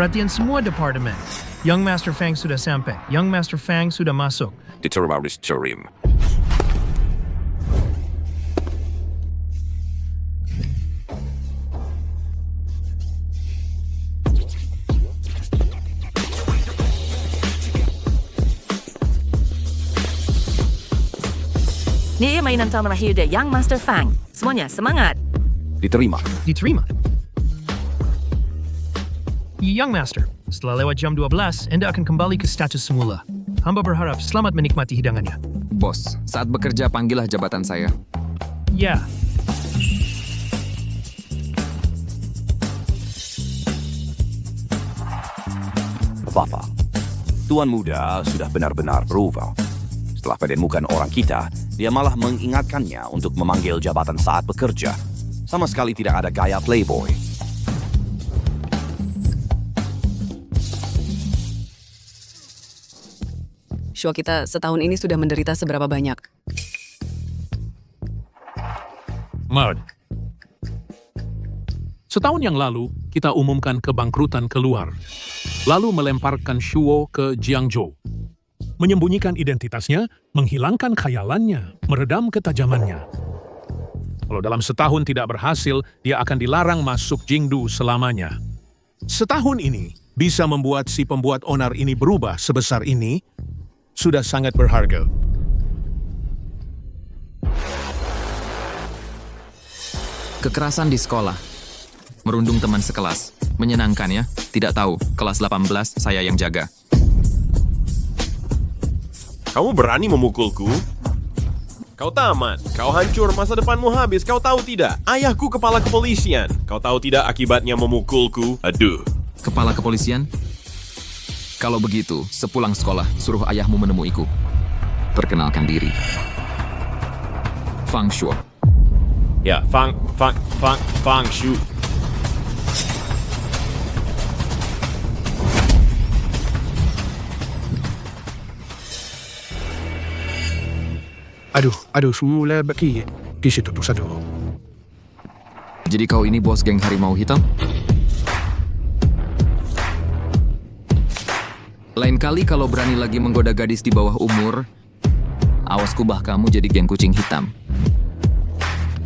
perhatian semua departemen. Young Master Fang sudah sampai. Young Master Fang sudah masuk. Diterima Terim. Ni mainan terakhir dari Young Master Fang. Semuanya semangat. Diterima. Diterima. Young Master, setelah lewat jam 12, Anda akan kembali ke status semula. Hamba berharap selamat menikmati hidangannya. Bos, saat bekerja panggillah jabatan saya. Ya, Bapak, Tuan Muda sudah benar-benar berubah. Setelah menemukan orang kita, dia malah mengingatkannya untuk memanggil jabatan saat bekerja. Sama sekali tidak ada gaya playboy. Show kita setahun ini sudah menderita seberapa banyak. Mud. Setahun yang lalu, kita umumkan kebangkrutan keluar, lalu melemparkan Shuo ke Jiangzhou. Menyembunyikan identitasnya, menghilangkan khayalannya, meredam ketajamannya. Kalau dalam setahun tidak berhasil, dia akan dilarang masuk Jingdu selamanya. Setahun ini bisa membuat si pembuat onar ini berubah sebesar ini, sudah sangat berharga. Kekerasan di sekolah. Merundung teman sekelas. Menyenangkan ya? Tidak tahu, kelas 18 saya yang jaga. Kamu berani memukulku? Kau tamat, kau hancur, masa depanmu habis, kau tahu tidak? Ayahku kepala kepolisian, kau tahu tidak akibatnya memukulku? Aduh. Kepala kepolisian? Kalau begitu, sepulang sekolah, suruh ayahmu menemuiku. Perkenalkan diri. Fang Shuo. Ya, Fang Shu. Aduh, semula bagi di situ tu satu. Jadi kau ini bos geng harimau hitam? Lain kali kalau berani lagi menggoda gadis di bawah umur, awas kubah kamu jadi geng kucing hitam.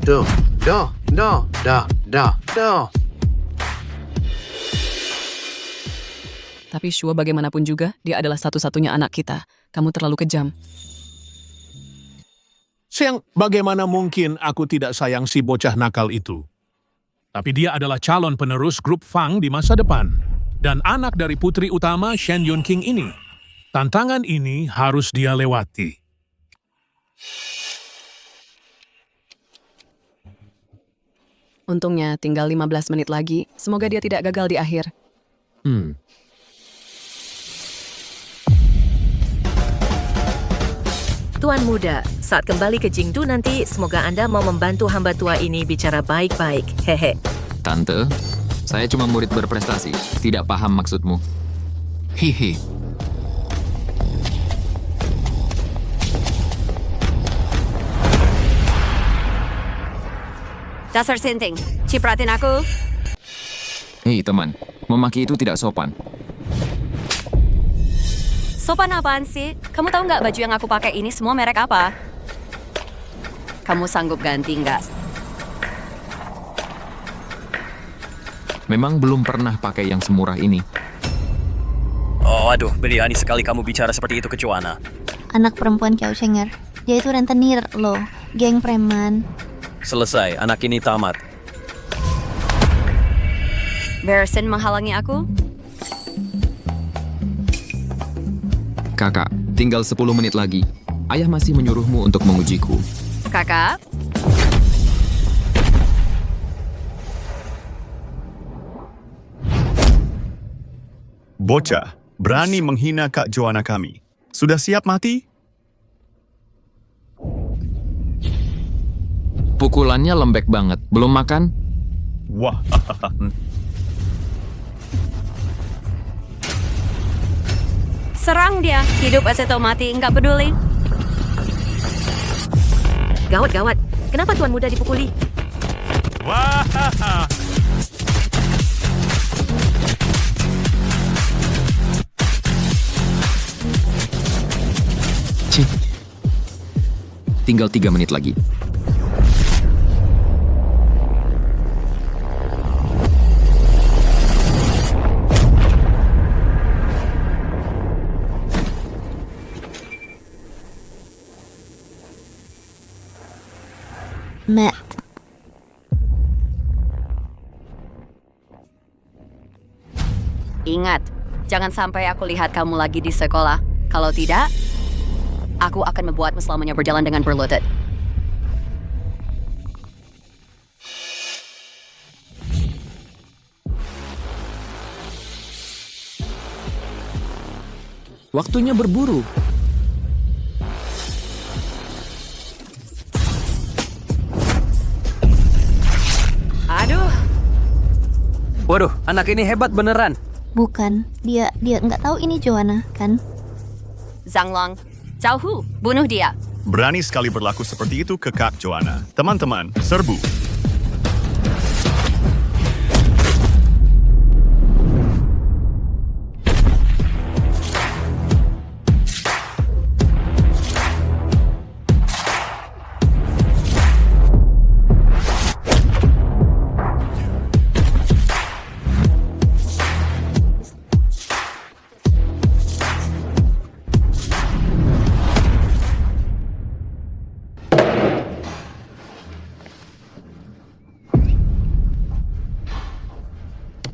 Dah. Tapi Shuo bagaimanapun juga, dia adalah satu-satunya anak kita. Kamu terlalu kejam. Sayang, bagaimana mungkin aku tidak sayang si bocah nakal itu? Tapi dia adalah calon penerus grup Fang di masa depan. Dan anak dari putri utama Shen Yunqing ini. Tantangan ini harus dia lewati. Untungnya tinggal 15 menit lagi. Semoga dia tidak gagal di akhir. Tuan Muda, saat kembali ke Jingdu nanti, semoga Anda mau membantu hamba tua ini bicara baik-baik. Hehe. Tante, saya cuma murid berprestasi. Tidak paham maksudmu. Hihi. Dasar sinting, cipratin aku. Hei teman, memaki itu tidak sopan. Sopan apaan sih? Kamu tahu nggak baju yang aku pakai ini semua merek apa? Kamu sanggup ganti nggak? Memang belum pernah pakai yang semurah ini. Oh, aduh, berani sekali kamu bicara seperti itu ke Joanna. Anak perempuan Kiao Chenger. Dia itu rentenir loh, geng preman. Selesai, anak ini tamat. Beresin menghalangi aku? Kakak, tinggal 10 menit lagi. Ayah masih menyuruhmu untuk mengujiku. Kakak? Bocah, berani menghina Kak Joanna kami. Sudah siap mati? Pukulannya lembek banget. Belum makan? Wah. Serang dia, hidup atau mati, nggak peduli. Gawat. Kenapa Tuan Muda dipukuli? Wah. Tinggal 3 menit lagi. Matt. Ingat, jangan sampai aku lihat kamu lagi di sekolah. Kalau tidak, aku akan membuatmu selamanya berjalan dengan berlutut. Waktunya berburu. Aduh, Waduh, anak ini hebat beneran. Bukan, dia nggak tahu ini Joanna, kan? Zhang Long, Zhao Hu, bunuh dia. Berani sekali berlaku seperti itu ke Kak Joanna. Teman-teman, serbu.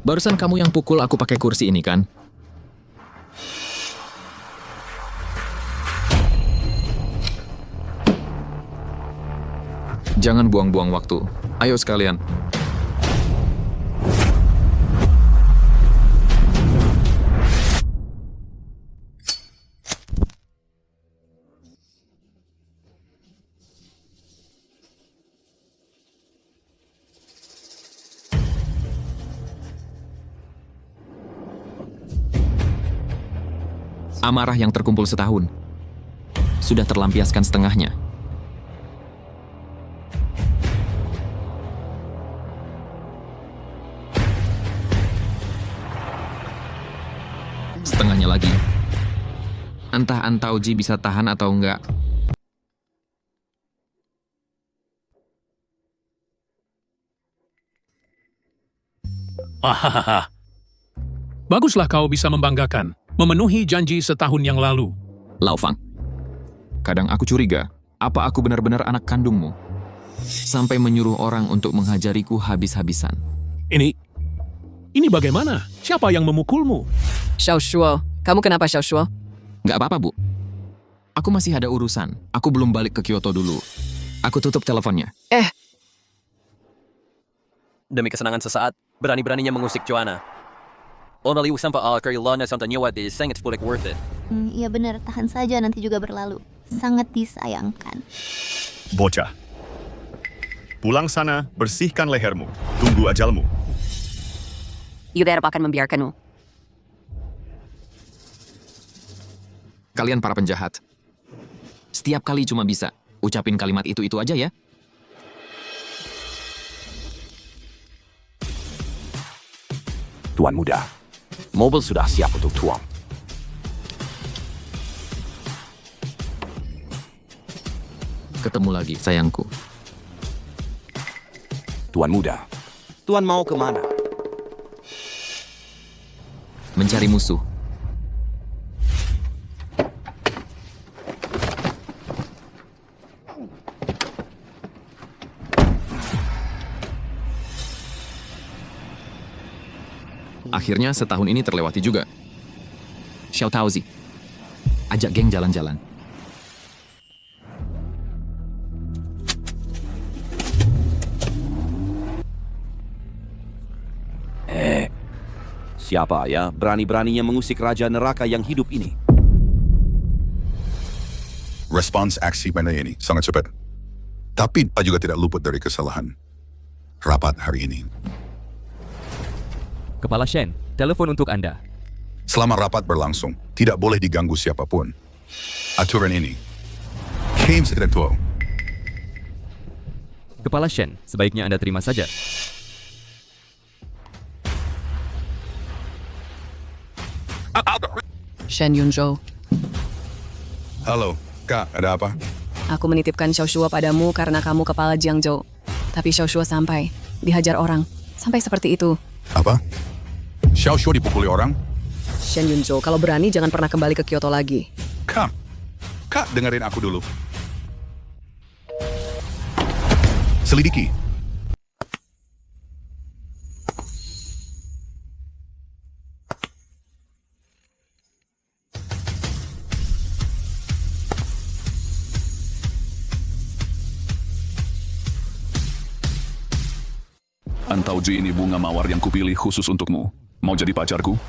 Barusan kamu yang pukul aku pakai kursi ini, kan? Jangan buang-buang waktu. Ayo sekalian. Amarah yang terkumpul setahun sudah terlampiaskan setengahnya. Setengahnya lagi. Entah Antauji bisa tahan atau enggak. Hahaha. Baguslah kau bisa membanggakan. Memenuhi janji setahun yang lalu. Lao Fang, kadang aku curiga, apa aku benar-benar anak kandungmu? Sampai menyuruh orang untuk menghajariku habis-habisan. Ini bagaimana? Siapa yang memukulmu? Xiao Shuo, kamu kenapa Xiao Shuo? Nggak apa-apa, Bu. Aku masih ada urusan. Aku belum balik ke Kyoto dulu. Aku tutup teleponnya. Demi kesenangan sesaat, berani-beraninya mengusik Joanna. Onaliu sampai al-Karilana sampai nyawa di sangat fully worth it. Iya benar, tahan saja nanti juga berlalu. Sangat disayangkan. Bocah. Pulang sana, bersihkan lehermu. Tunggu ajalmu. Yuber akan membiarkanmu. Kalian para penjahat. Setiap kali cuma bisa ucapin kalimat itu aja ya. Tuan muda, mobil sudah siap untuk tuang. Ketemu lagi, sayangku. Tuan muda, Tuan mau kemana? Mencari musuh. Akhirnya setahun ini terlewati juga. Xiao Taozi, ajak geng jalan-jalan. Siapa ya berani-beraninya mengusik Raja Neraka yang hidup ini? Respons aksi pada ini sangat cepat. Tapi kita juga tidak luput dari kesalahan. Rapat hari ini. Kepala Shen, telepon untuk Anda. Selama rapat berlangsung, tidak boleh diganggu siapapun. Aturan ini. James tidak tahu. Kepala Shen, sebaiknya Anda terima saja. Shen Yunzhou. Halo, Kak, ada apa? Aku menitipkan Xiaoshua padamu karena kamu kepala Jiangzhou. Tapi Xiaoshua sampai, dihajar orang. Sampai seperti itu. Apa? Xiaoshua dipukuli orang? Shen Yunzhou, kalau berani jangan pernah kembali ke Kyoto lagi. Kak, dengerin aku dulu. Selidiki. Antauji ini bunga mawar yang kupilih khusus untukmu. Mau jadi pacarku?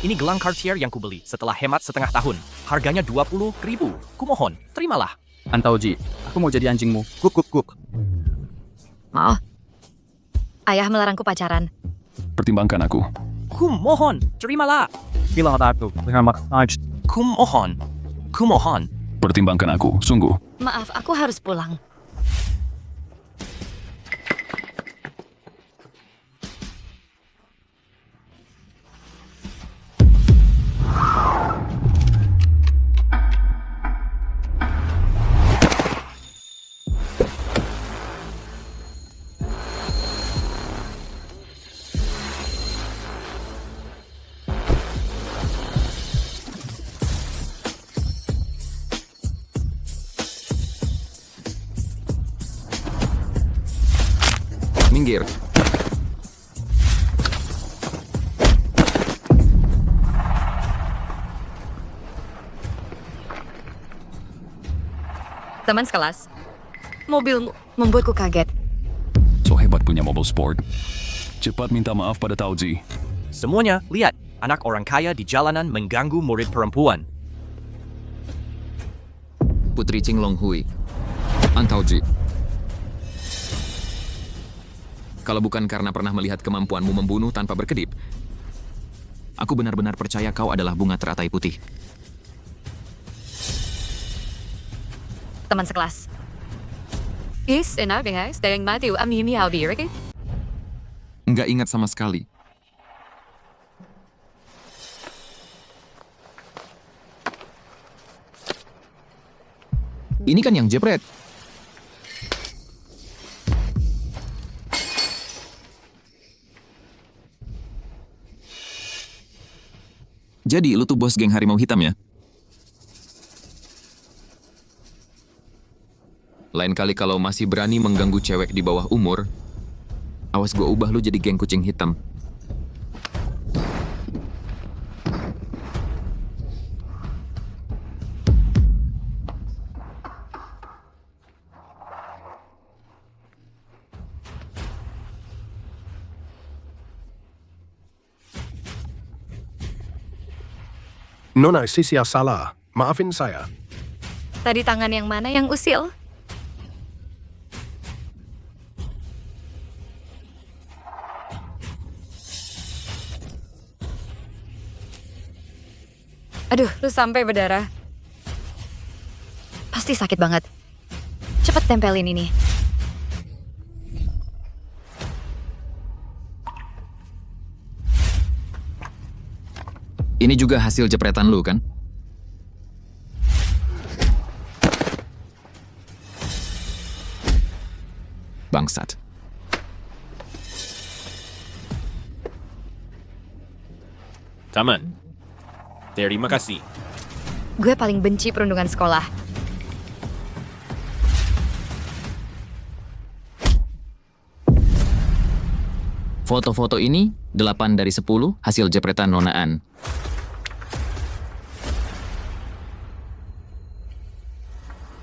Ini gelang Cartier yang kubeli setelah hemat setengah tahun. Harganya 20.000. Kumohon, terimalah. Antauji, aku mau jadi anjingmu. Kuk. Mau? Ayah melarangku pacaran. Pertimbangkan aku. Kumohon, terimalah. Bilang aku, dengan maksud. Kumohon. Pertimbangkan aku, sungguh. Maaf, aku harus pulang. Minggir. Teman sekelas, mobilmu membuatku kaget. So hebat punya mobil sport. Cepat minta maaf pada Tauji. Semuanya, lihat. Anak orang kaya di jalanan mengganggu murid perempuan. Putri Qing Longhui. Antauji. Kalau bukan karena pernah melihat kemampuanmu membunuh tanpa berkedip, aku benar-benar percaya kau adalah bunga teratai putih. Teman sekelas. Nggak ingat sama sekali. Ini kan yang jepret. Jadi, lu tuh bos geng harimau hitam ya? Lain kali kalau masih berani mengganggu cewek di bawah umur, awas gua ubah lu jadi geng kucing hitam. Nona, Sisia salah. Maafin saya. Tadi tangan yang mana yang usil? Aduh, lu sampai berdarah. Pasti sakit banget. Cepet tempelin ini. Ini juga hasil jepretan lu, kan? Bangsat. Taman. Terima kasih. Gue paling benci perundungan sekolah. Foto-foto ini 8 dari 10 hasil jepretan nonaan.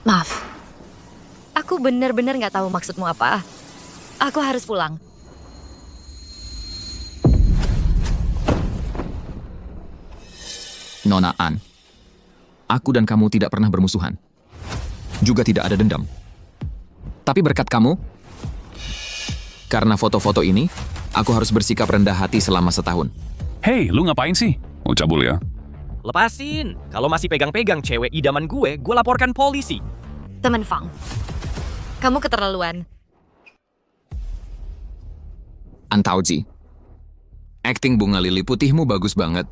Maaf. Aku bener-bener gak tahu maksudmu apa. Aku harus pulang. Nonaan. Aku dan kamu tidak pernah bermusuhan. Juga tidak ada dendam. Tapi berkat kamu, karena foto-foto ini, aku harus bersikap rendah hati selama setahun. Hei, lu ngapain sih? Mau cabul ya? Lepasin. Kalau masih pegang-pegang cewek idaman gue laporkan polisi. Teman Fang, kamu keterlaluan. Antauji, akting bunga lili putihmu bagus banget.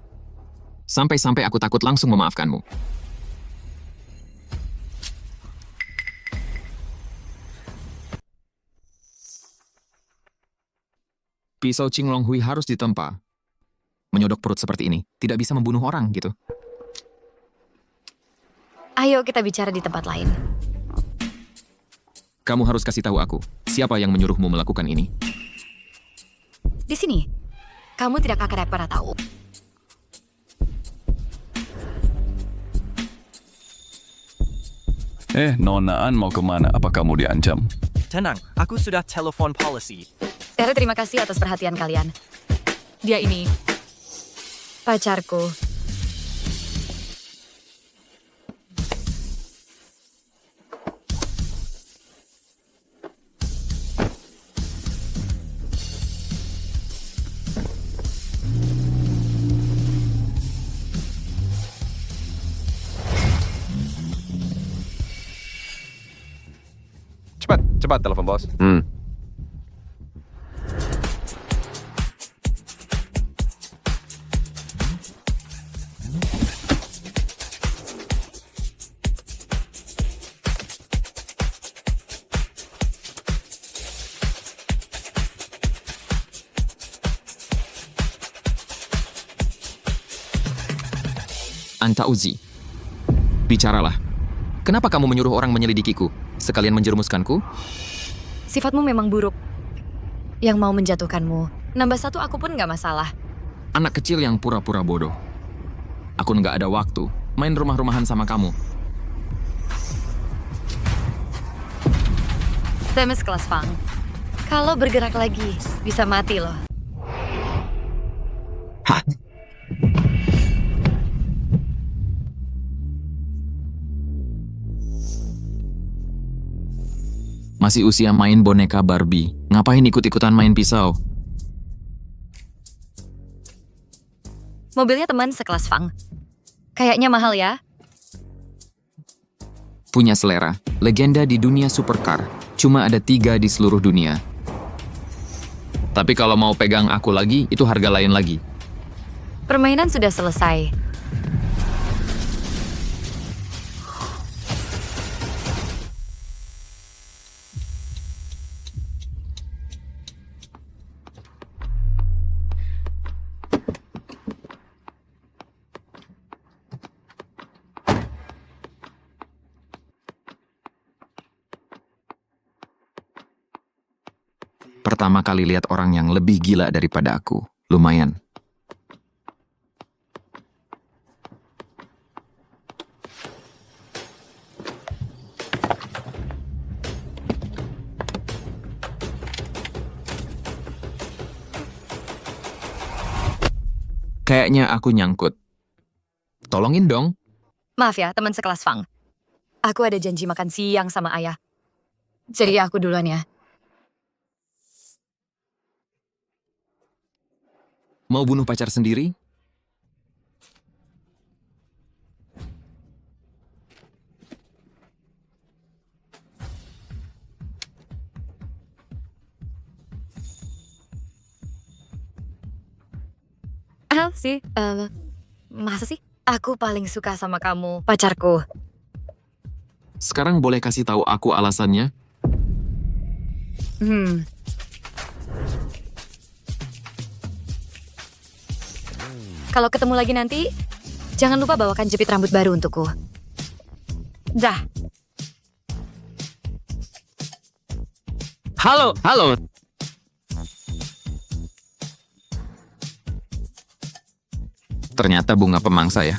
Sampai-sampai aku takut langsung memaafkanmu. Pisau Qinglong Hui harus ditempa. Menyodok perut seperti ini tidak bisa membunuh orang gitu. Ayo kita bicara di tempat lain. Kamu harus kasih tahu aku, siapa yang menyuruhmu melakukan ini? Di sini, kamu tidak akan pernah tahu. Nonaan mau kemana? Apa kamu diancam? Tenang, aku sudah telepon polisi. Terima kasih atas perhatian kalian. Dia ini pacarku. Cepat telepon bos. Anta Uzi, bicaralah. Kenapa kamu menyuruh orang menyelidikiku, sekalian menjerumuskanku? Sifatmu memang buruk. Yang mau menjatuhkanmu. Nambah satu aku pun nggak masalah. Anak kecil yang pura-pura bodoh. Aku nggak ada waktu main rumah-rumahan sama kamu. Temes kelas Fang. Kalau bergerak lagi, bisa mati loh. Hah? Masih usia main boneka Barbie. Ngapain ikut-ikutan main pisau? Mobilnya teman sekelas Fang. Kayaknya mahal ya? Punya selera. Legenda di dunia supercar. Cuma ada 3 di seluruh dunia. Tapi kalau mau pegang aku lagi, itu harga lain lagi. Permainan sudah selesai. Pertama kali lihat orang yang lebih gila daripada aku. Lumayan. Kayaknya aku nyangkut. Tolongin dong. Maaf ya, teman sekelas Fang. Aku ada janji makan siang sama ayah. Jadi aku duluan ya. Mau bunuh pacar sendiri? Sih, masa sih? Aku paling suka sama kamu, pacarku. Sekarang boleh kasih tahu aku alasannya? Kalau ketemu lagi nanti, jangan lupa bawakan jepit rambut baru untukku. Dah. Halo. Ternyata bunga pemangsa ya.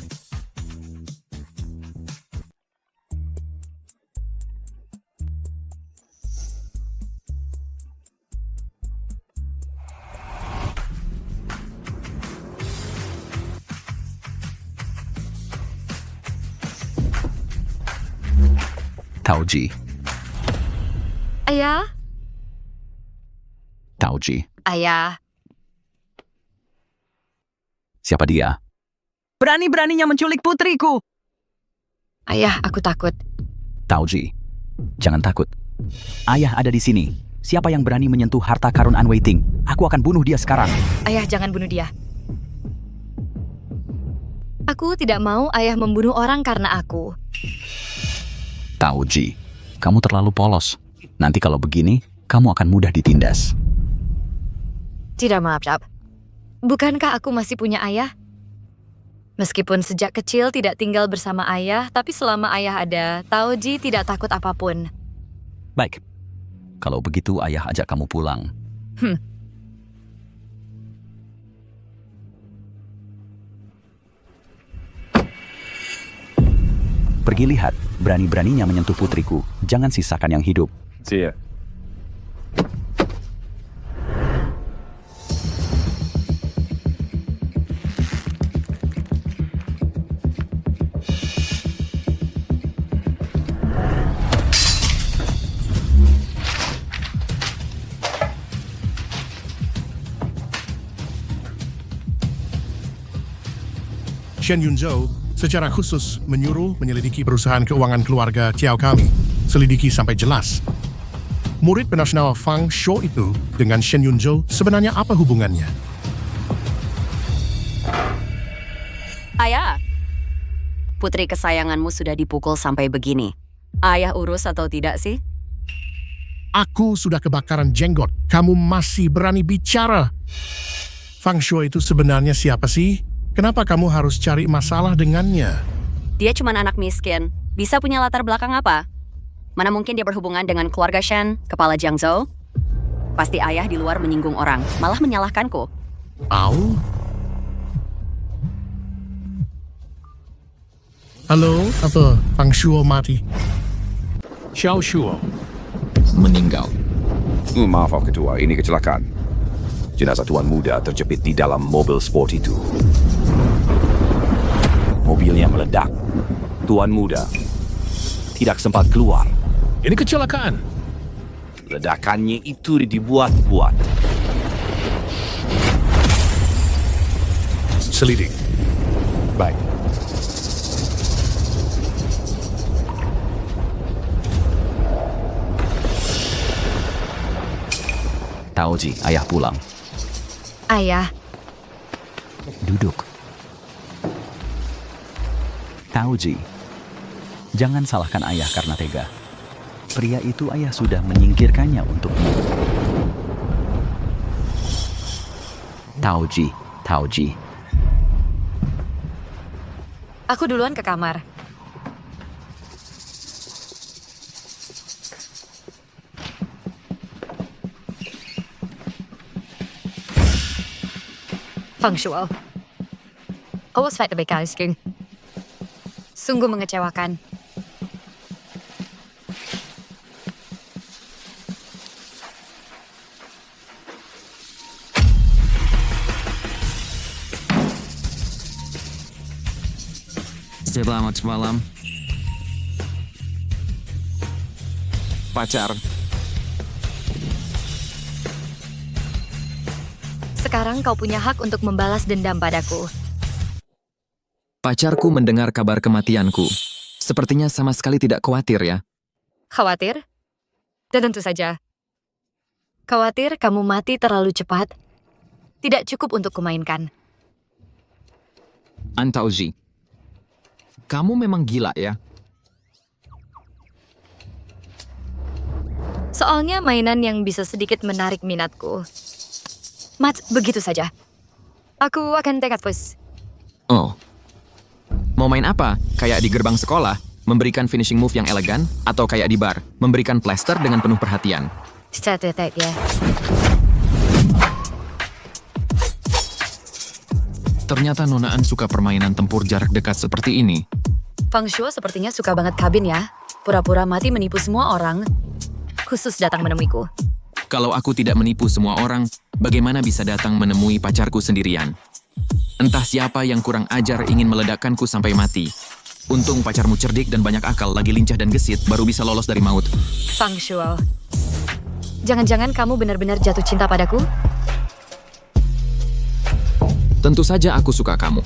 Taoji. Ayah? Taoji. Ayah. Siapa dia? Berani-beraninya menculik putriku. Ayah, aku takut. Taoji, jangan takut. Ayah ada di sini. Siapa yang berani menyentuh harta karun An Waiting, aku akan bunuh dia sekarang. Ayah, jangan bunuh dia. Aku tidak mau ayah membunuh orang karena aku. Taoji, kamu terlalu polos. Nanti kalau begini, kamu akan mudah ditindas. Tidak, maaf, Cap. Bukankah aku masih punya ayah? Meskipun sejak kecil tidak tinggal bersama ayah, tapi selama ayah ada, Taoji tidak takut apapun. Baik. Kalau begitu ayah ajak kamu pulang. Pergi lihat, berani-beraninya menyentuh putriku. Jangan sisakan yang hidup. Sia. Shen Yunzhou secara khusus menyuruh menyelidiki perusahaan keuangan keluarga Chiao kami. Selidiki sampai jelas. Murid penasional Fang Shuo itu dengan Shen Yunzhou sebenarnya apa hubungannya? Ayah, putri kesayanganmu sudah dipukul sampai begini. Ayah urus atau tidak sih? Aku sudah kebakaran jenggot. Kamu masih berani bicara? Fang Shuo itu sebenarnya siapa sih? Kenapa kamu harus cari masalah dengannya? Dia cuma anak miskin. Bisa punya latar belakang apa? Mana mungkin dia berhubungan dengan keluarga Shen, kepala Jiangzhou? Pasti ayah di luar menyinggung orang, malah menyalahkanku. Au? Halo, apa Fang Shuo mati? Xiao Shuo meninggal. Maaf, Ketua, ini kecelakaan. Jenazah tuan muda terjepit di dalam mobil sport itu. Mobilnya meledak. Tuan muda tidak sempat keluar. Ini kecelakaan. Ledakannya itu dibuat-buat. Selidik. Baik. Taoji, ayah pulang. Ayah, Duduk. Taoji, jangan salahkan ayah karena tega. Pria itu ayah sudah menyingkirkannya untukmu. Taoji. aku duluan ke kamar. Fang Shuo. Awas fight the King. Sungguh mengecewakan. Selamat malam. Pacar. Sekarang kau punya hak untuk membalas dendam padaku. Pacarku mendengar kabar kematianku. Sepertinya sama sekali tidak khawatir ya. Khawatir? Dan tentu saja. Khawatir kamu mati terlalu cepat. Tidak cukup untuk kumainkan. Taoji, kamu memang gila ya? Soalnya mainan yang bisa sedikit menarik minatku. Mat, begitu saja. Aku akan tekad pus. Oh. Mau main apa? Kayak di gerbang sekolah, memberikan finishing move yang elegan, atau kayak di bar, memberikan plaster dengan penuh perhatian? Strategi ya. Ternyata Nonaan suka permainan tempur jarak dekat seperti ini. Fang Shuo sepertinya suka banget kabin ya. Pura-pura mati menipu semua orang. Khusus datang menemuiku. Kalau aku tidak menipu semua orang, bagaimana bisa datang menemui pacarku sendirian? Entah siapa yang kurang ajar ingin meledakkanku sampai mati. Untung pacarmu cerdik dan banyak akal, lagi lincah dan gesit, baru bisa lolos dari maut. Fang Shuo. Jangan-jangan kamu benar-benar jatuh cinta padaku? Tentu saja aku suka kamu.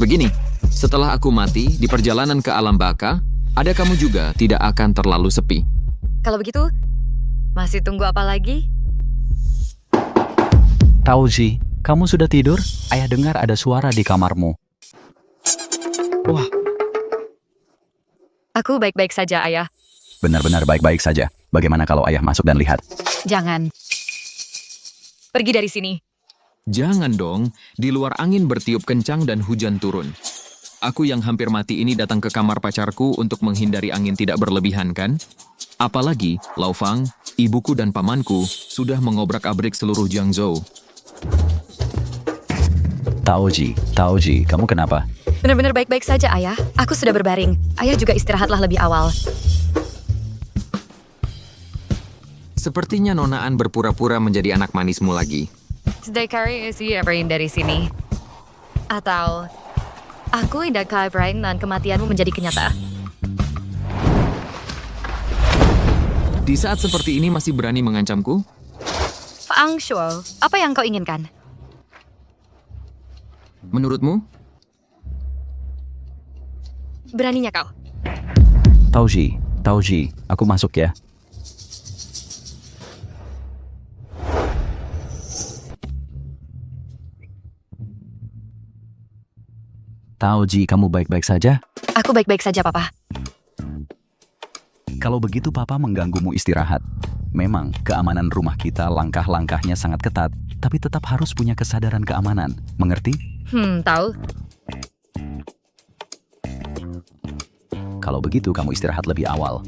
Begini, setelah aku mati di perjalanan ke alam baka, ada kamu juga tidak akan terlalu sepi. Kalau begitu, masih tunggu apa lagi? Taoji, kamu sudah tidur? Ayah dengar ada suara di kamarmu. Wah. Aku baik-baik saja, Ayah. Benar-benar baik-baik saja. Bagaimana kalau ayah masuk dan lihat? Jangan. Pergi dari sini. Jangan dong, di luar angin bertiup kencang dan hujan turun. Aku yang hampir mati ini datang ke kamar pacarku untuk menghindari angin tidak berlebihan kan? Apalagi, Lao Fang, ibuku dan pamanku sudah mengobrak-abrik seluruh Jiangzhou. Taoji, kamu kenapa? Benar-benar baik-baik saja, Ayah. Aku sudah berbaring. Ayah juga istirahatlah lebih awal. Sepertinya Nona An berpura-pura menjadi anak manismu lagi. Sedekari isi Erin dari sini. Atau aku indahkan Brian dan kematianmu menjadi kenyataan. Di saat seperti ini masih berani mengancamku? Fang Shuo, apa yang kau inginkan? Menurutmu? Beraninya kau. Taoji, aku masuk ya. Taoji, kamu baik-baik saja? Aku baik-baik saja, Papa. Kalau begitu Papa mengganggumu istirahat. Memang keamanan rumah kita langkah-langkahnya sangat ketat, tapi tetap harus punya kesadaran keamanan. Mengerti? Tahu. Kalau begitu kamu istirahat lebih awal.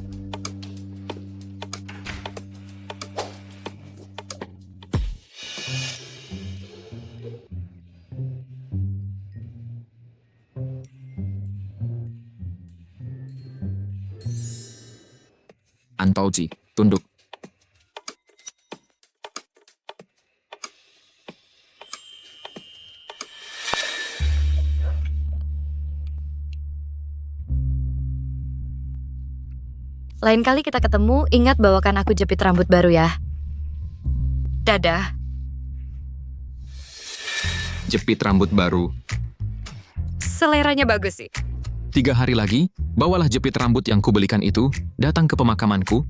Antauji, tunduk. Lain kali kita ketemu, ingat bawakan aku jepit rambut baru ya. Dadah. Jepit rambut baru. Seleranya bagus sih. 3 hari lagi, bawalah jepit rambut yang kubelikan itu datang ke pemakamanku.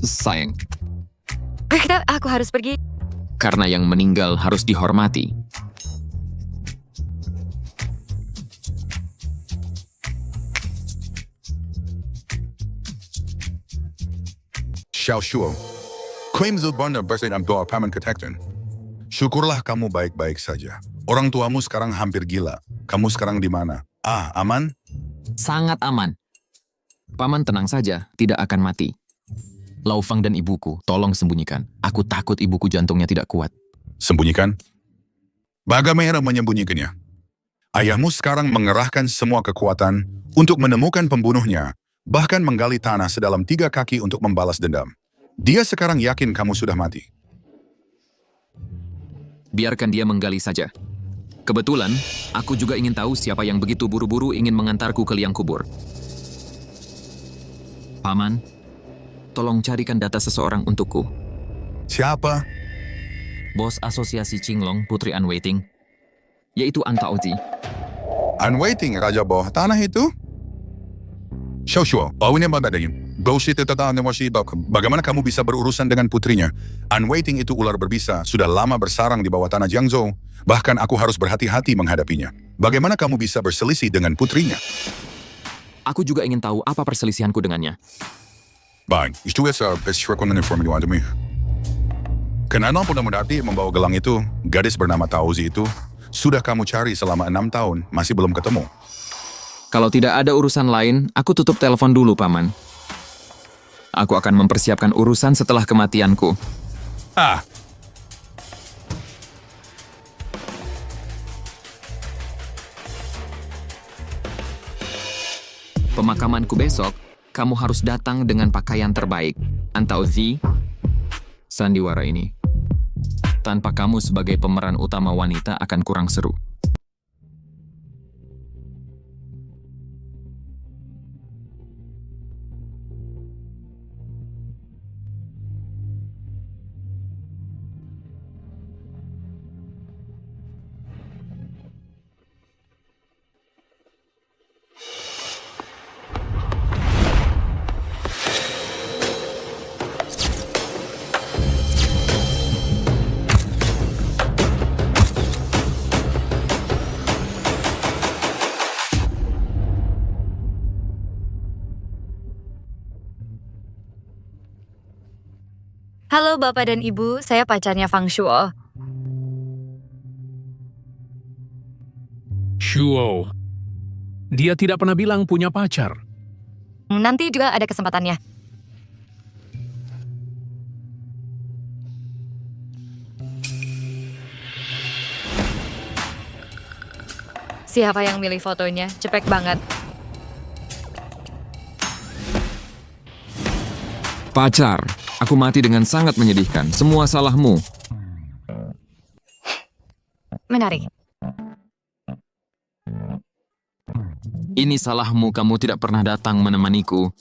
Sayang. Aku harus pergi. Karena yang meninggal harus dihormati. Xiao Shuo, klaim Zulbarna bersaing dalam doa paman ketekten. Syukurlah kamu baik-baik saja. Orang tuamu sekarang hampir gila. Kamu sekarang di mana? Aman? Sangat aman. Paman tenang saja, tidak akan mati. Lao Fang dan ibuku, tolong sembunyikan. Aku takut ibuku jantungnya tidak kuat. Sembunyikan? Bagaimana menyembunyikannya? Ayahmu sekarang mengerahkan semua kekuatan untuk menemukan pembunuhnya, bahkan menggali tanah sedalam 3 kaki untuk membalas dendam. Dia sekarang yakin kamu sudah mati. Biarkan dia menggali saja. Kebetulan, aku juga ingin tahu siapa yang begitu buru-buru ingin mengantarku ke liang kubur. Paman, tolong carikan data seseorang untukku. Siapa? Bos Asosiasi Qinglong Putri Anweiting, yaitu An Taoji. Anweiting, Raja Bawah Tanah itu? Xiao Shuo, bagaimana kamu bisa berurusan dengan putrinya? Anweiting itu ular berbisa, sudah lama bersarang di bawah tanah Jiangzhou. Bahkan aku harus berhati-hati menghadapinya. Bagaimana kamu bisa berselisih dengan putrinya? Aku juga ingin tahu apa perselisihanku dengannya. Baik, itu rekonan informasi wadami. Kenapa mudah-mudahan membawa gelang itu, gadis bernama Taoji itu, sudah kamu cari selama 6 tahun, masih belum ketemu. Kalau tidak ada urusan lain, aku tutup telepon dulu, Paman. Aku akan mempersiapkan urusan setelah kematianku. Pemakamanku besok, kamu harus datang dengan pakaian terbaik. Antauzi, sandiwara ini. Tanpa kamu sebagai pemeran utama wanita akan kurang seru. Halo Bapak dan Ibu, saya pacarnya Fang Shuo. Shuo. Dia tidak pernah bilang punya pacar. Nanti juga ada kesempatannya. Siapa yang milih fotonya? Cepek banget. Pacar, aku mati dengan sangat menyedihkan. Semua salahmu. Menarik. Ini salahmu, kamu tidak pernah datang menemaniku.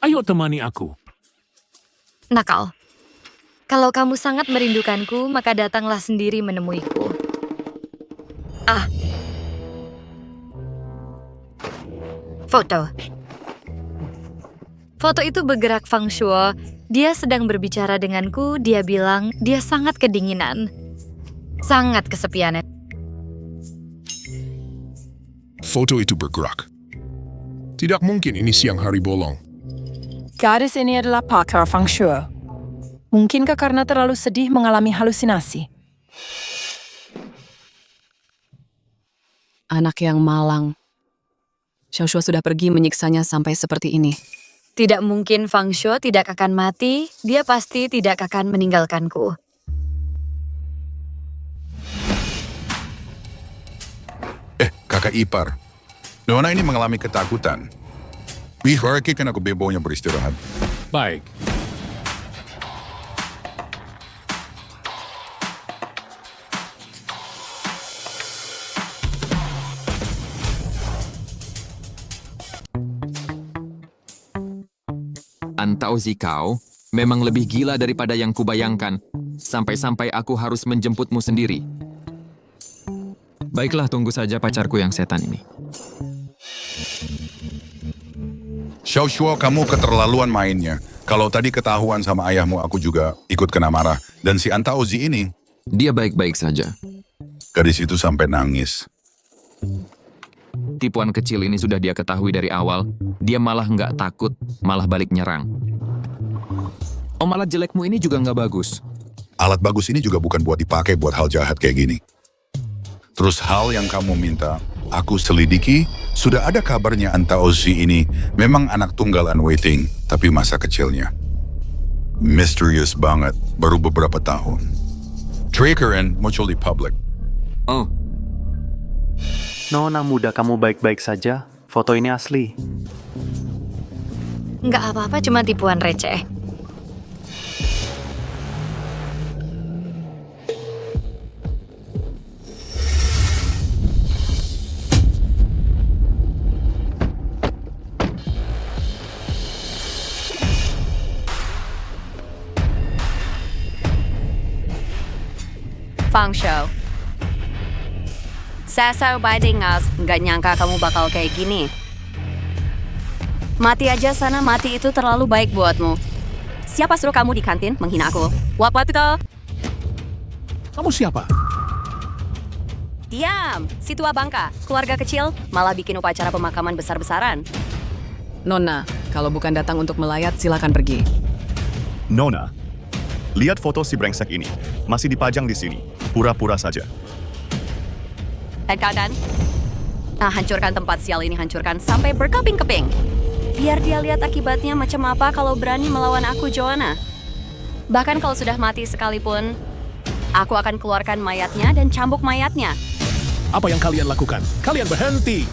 Ayo temani aku. Nakal. Kalau kamu sangat merindukanku, maka datanglah sendiri menemuiku. Foto. Foto itu bergerak Fang Shuo. Dia sedang berbicara denganku, dia bilang dia sangat kedinginan. Sangat kesepian. Foto itu bergerak. Tidak mungkin ini siang hari bolong. Gadis ini adalah pakar Feng Shui. Mungkinkah karena terlalu sedih mengalami halusinasi? Anak yang malang. Xiaoxuo sudah pergi menyiksanya sampai seperti ini. Tidak mungkin Fang Shuo tidak akan mati, dia pasti tidak akan meninggalkanku. Kakak ipar. Nona ini mengalami ketakutan. Biarkan aku bebonya beristirahat. Baik. Antau kau memang lebih gila daripada yang kubayangkan. Sampai-sampai aku harus menjemputmu sendiri. Baiklah, tunggu saja pacarku yang setan ini. Xiaoxuo, kamu keterlaluan mainnya. Kalau tadi ketahuan sama ayahmu, aku juga ikut kena marah. Dan si Antau ini... Dia baik-baik saja. Gadis itu sampai nangis. Tipuan kecil ini sudah dia ketahui dari awal. Dia malah nggak takut, malah balik nyerang. Alat jelekmu ini juga nggak bagus. Alat bagus ini juga bukan buat dipakai buat hal jahat kayak gini. Terus hal yang kamu minta, aku selidiki, sudah ada kabarnya Antau ini memang anak tunggal unwaiting, tapi masa kecilnya. Misterius banget, baru beberapa tahun. Trickerin muncul di publik. Oh. Nona muda, kamu baik-baik saja? Foto ini asli. Nggak apa-apa, cuma tipuan receh. Fang Shuo. Sasa Baidengas, nggak nyangka kamu bakal kayak gini. Mati aja sana, mati itu terlalu baik buatmu. Siapa suruh kamu di kantin menghina aku? What itu? Kamu siapa? Diam, si tua bangka, keluarga kecil, malah bikin upacara pemakaman besar-besaran. Nona, kalau bukan datang untuk melayat, silakan pergi. Nona, lihat foto si brengsek ini. Masih dipajang di sini. Pura-pura saja. Dan kalian? Hancurkan tempat sial ini, hancurkan sampai berkeping-keping. Biar dia lihat akibatnya macam apa kalau berani melawan aku, Joanna. Bahkan kalau sudah mati sekalipun, aku akan keluarkan mayatnya dan cambuk mayatnya. Apa yang kalian lakukan? Kalian berhenti!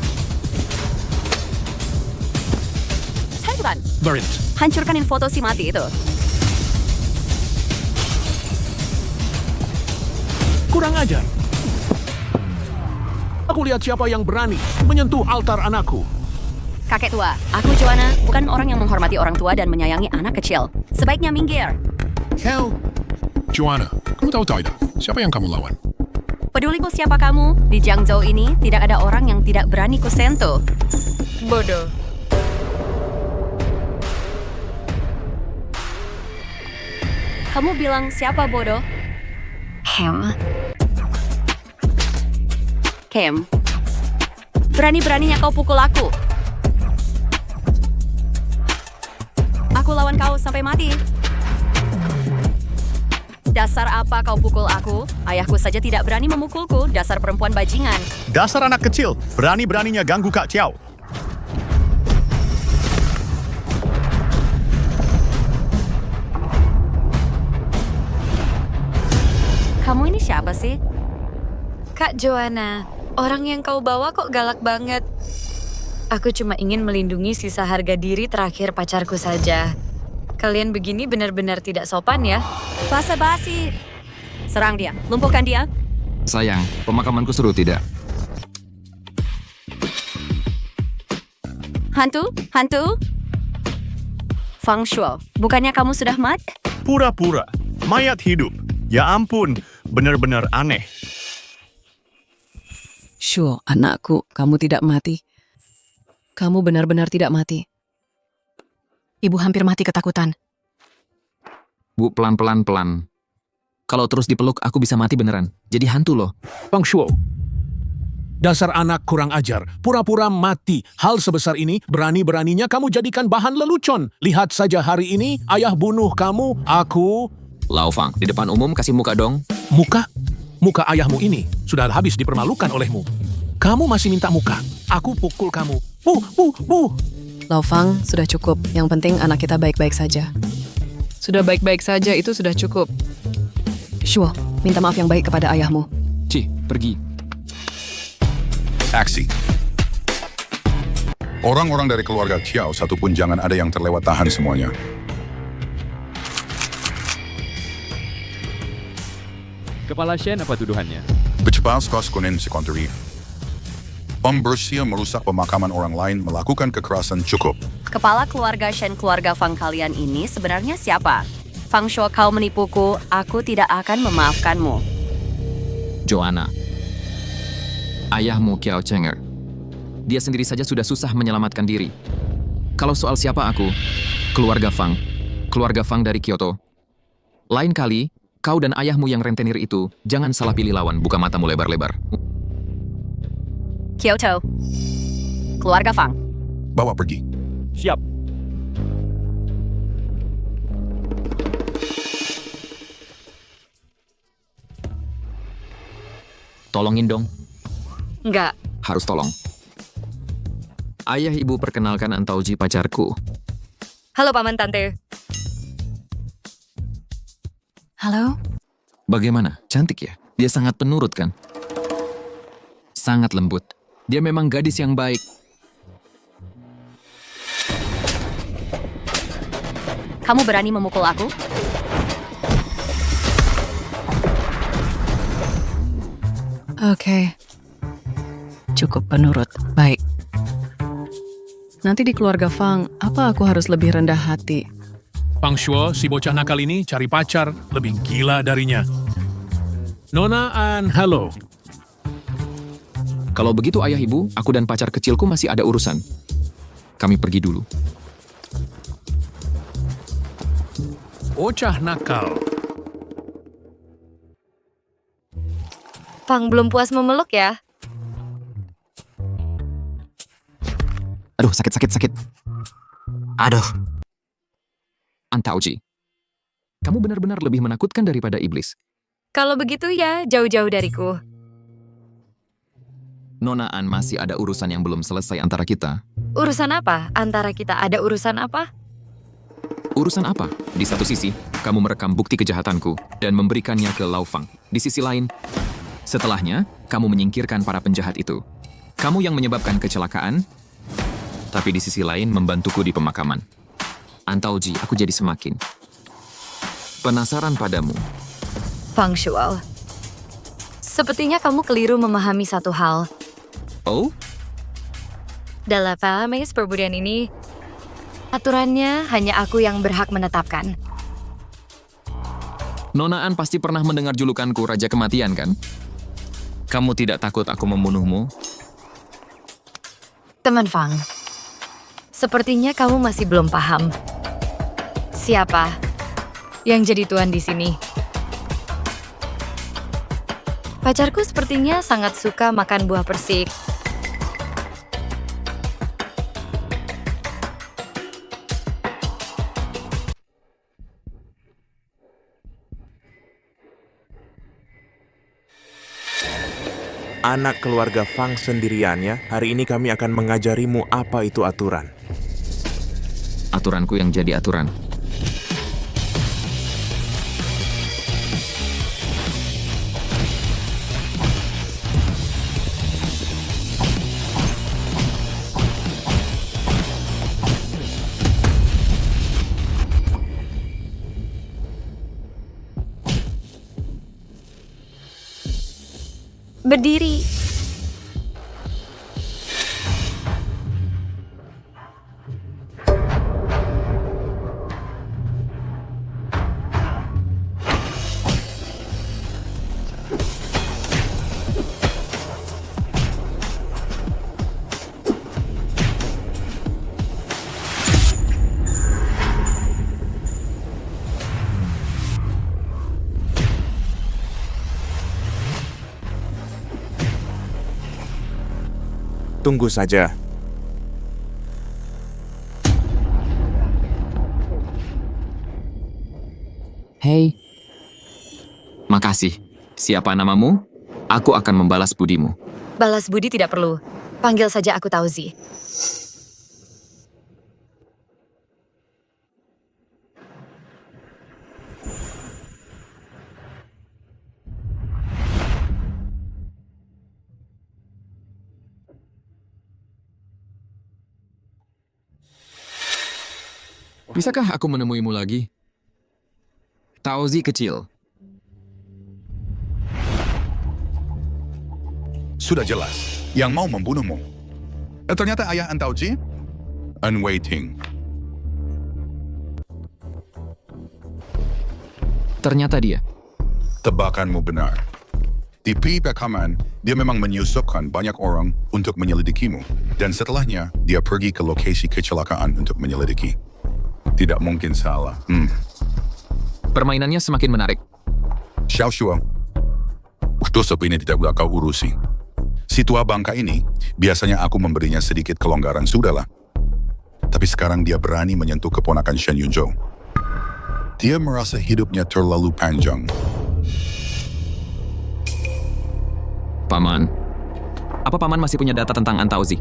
Saya bukan. Berit. Hancurkanin foto si mati itu. Kurang ajar. Aku lihat siapa yang berani menyentuh altar anakku. Kakek tua, aku Joanna, bukan orang yang menghormati orang tua dan menyayangi anak kecil. Sebaiknya minggir. Hell. Joanna, kamu tahu tidak siapa yang kamu lawan? Peduliku siapa kamu? Di Jiangzhou ini tidak ada orang yang tidak berani kusentuh. Bodoh. Kamu bilang siapa bodoh? Kem. Berani-beraninya kau pukul aku. Aku lawan lawan kau sampai mati. Dasar apa kau pukul aku? Ayahku saja tidak berani memukulku, dasar perempuan bajingan. Dasar anak kecil, berani-beraninya ganggu Kak Tiao. Kamu ini siapa sih? Kak Joanna, orang yang kau bawa kok galak banget. Aku cuma ingin melindungi sisa harga diri terakhir pacarku saja. Kalian begini benar-benar tidak sopan ya. Basa-basi. Serang dia, lumpuhkan dia. Sayang, pemakamanku seru tidak? Hantu? Fang Shuo, bukannya kamu sudah mati? Pura-pura, mayat hidup. Ya ampun, benar-benar aneh. Shuo, anakku, kamu tidak mati. Kamu benar-benar tidak mati. Ibu hampir mati ketakutan. Bu, pelan-pelan. Kalau terus dipeluk, aku bisa mati beneran. Jadi hantu loh. Fang Shuo, dasar anak kurang ajar, pura-pura mati. Hal sebesar ini, berani-beraninya kamu jadikan bahan lelucon. Lihat saja hari ini, ayah bunuh kamu, aku... Lao Fang, di depan umum kasih muka dong. Muka? Muka ayahmu ini sudah habis dipermalukan olehmu. Kamu masih minta muka. Aku pukul kamu. Bu. Lao Fang, sudah cukup. Yang penting anak kita baik-baik saja. Sudah baik-baik saja, itu sudah cukup. Shuo, minta maaf yang baik kepada ayahmu. Ci, pergi. Aksi. Orang-orang dari keluarga Tiao satupun jangan ada yang terlewat, tahan semuanya. Kepala Shen apa tuduhannya? Kecepas kos kunin sekonteri. Pembersia merusak pemakaman orang lain, melakukan kekerasan cukup. Kepala keluarga Shen keluarga Fang kalian ini sebenarnya siapa? Fang Shuo, kau menipuku, aku tidak akan memaafkanmu. Joanna. Ayahmu Kiao Chenger. Dia sendiri saja sudah susah menyelamatkan diri. Kalau soal siapa aku, keluarga Fang dari Kyoto. Lain kali, kau dan ayahmu yang rentenir itu, jangan salah pilih lawan, buka matamu lebar-lebar. Kyoto. Keluarga Fang. Bawa pergi. Siap. Tolongin dong. Enggak. Harus tolong. Ayah ibu perkenalkan Antauji pacarku. Halo Paman Tante. Halo? Bagaimana? Cantik ya? Dia sangat penurut kan? Sangat lembut. Dia memang gadis yang baik. Kamu berani memukul aku? Oke. Cukup penurut. Baik. Nanti di keluarga Fang, apa aku harus lebih rendah hati? Fang Shuo, si bocah nakal ini cari pacar lebih gila darinya. Nona and halo. Kalau begitu ayah ibu, aku dan pacar kecilku masih ada urusan. Kami pergi dulu. Bocah nakal. Fang belum puas memeluk ya? Aduh, sakit. Aduh. Antauji, kamu benar-benar lebih menakutkan daripada iblis. Kalau begitu ya, jauh-jauh dariku. Nona An, masih ada urusan yang belum selesai antara kita. Urusan apa? Antara kita ada urusan apa? Urusan apa? Di satu sisi, kamu merekam bukti kejahatanku dan memberikannya ke Lao Fang. Di sisi lain, setelahnya, kamu menyingkirkan para penjahat itu. Kamu yang menyebabkan kecelakaan, tapi di sisi lain membantuku di pemakaman. Antauji, aku jadi semakin penasaran padamu. Fang Shuo, sepertinya kamu keliru memahami satu hal. Oh? Dalam Palace perbudian ini, aturannya hanya aku yang berhak menetapkan. Nona An pasti pernah mendengar julukanku Raja Kematian, kan? Kamu tidak takut aku membunuhmu? Teman Fang, sepertinya kamu masih belum paham. Siapa yang jadi tuan di sini? Pacarku sepertinya sangat suka makan buah persik. anak keluarga Fang sendirian ya. Hari ini kami akan mengajarimu apa itu aturan. Aturanku yang jadi aturan. Berdiri. Tunggu saja. Hei. Makasih. Siapa namamu? Aku akan membalas budimu. Balas budi tidak perlu. Panggil saja aku Tauzi. Bisakah aku menemuimu lagi? Tauzi kecil. Sudah jelas, yang mau membunuhmu. Ternyata ayah Antauji? Unwaiting. Ternyata dia. Tebakanmu benar. Di rekaman, dia memang menyusupkan banyak orang untuk menyelidikimu. Dan setelahnya, dia pergi ke lokasi kecelakaan untuk menyelidiki. Tidak mungkin salah. Permainannya semakin menarik. Xiao Shuo, dosa ini tidak boleh kau urusi. Si tua bangka ini, biasanya aku memberinya sedikit kelonggaran, sudahlah. Tapi sekarang dia berani menyentuh keponakan Shen Yunzhou. Dia merasa hidupnya terlalu panjang. Paman, apa Paman masih punya data tentang Antauzi?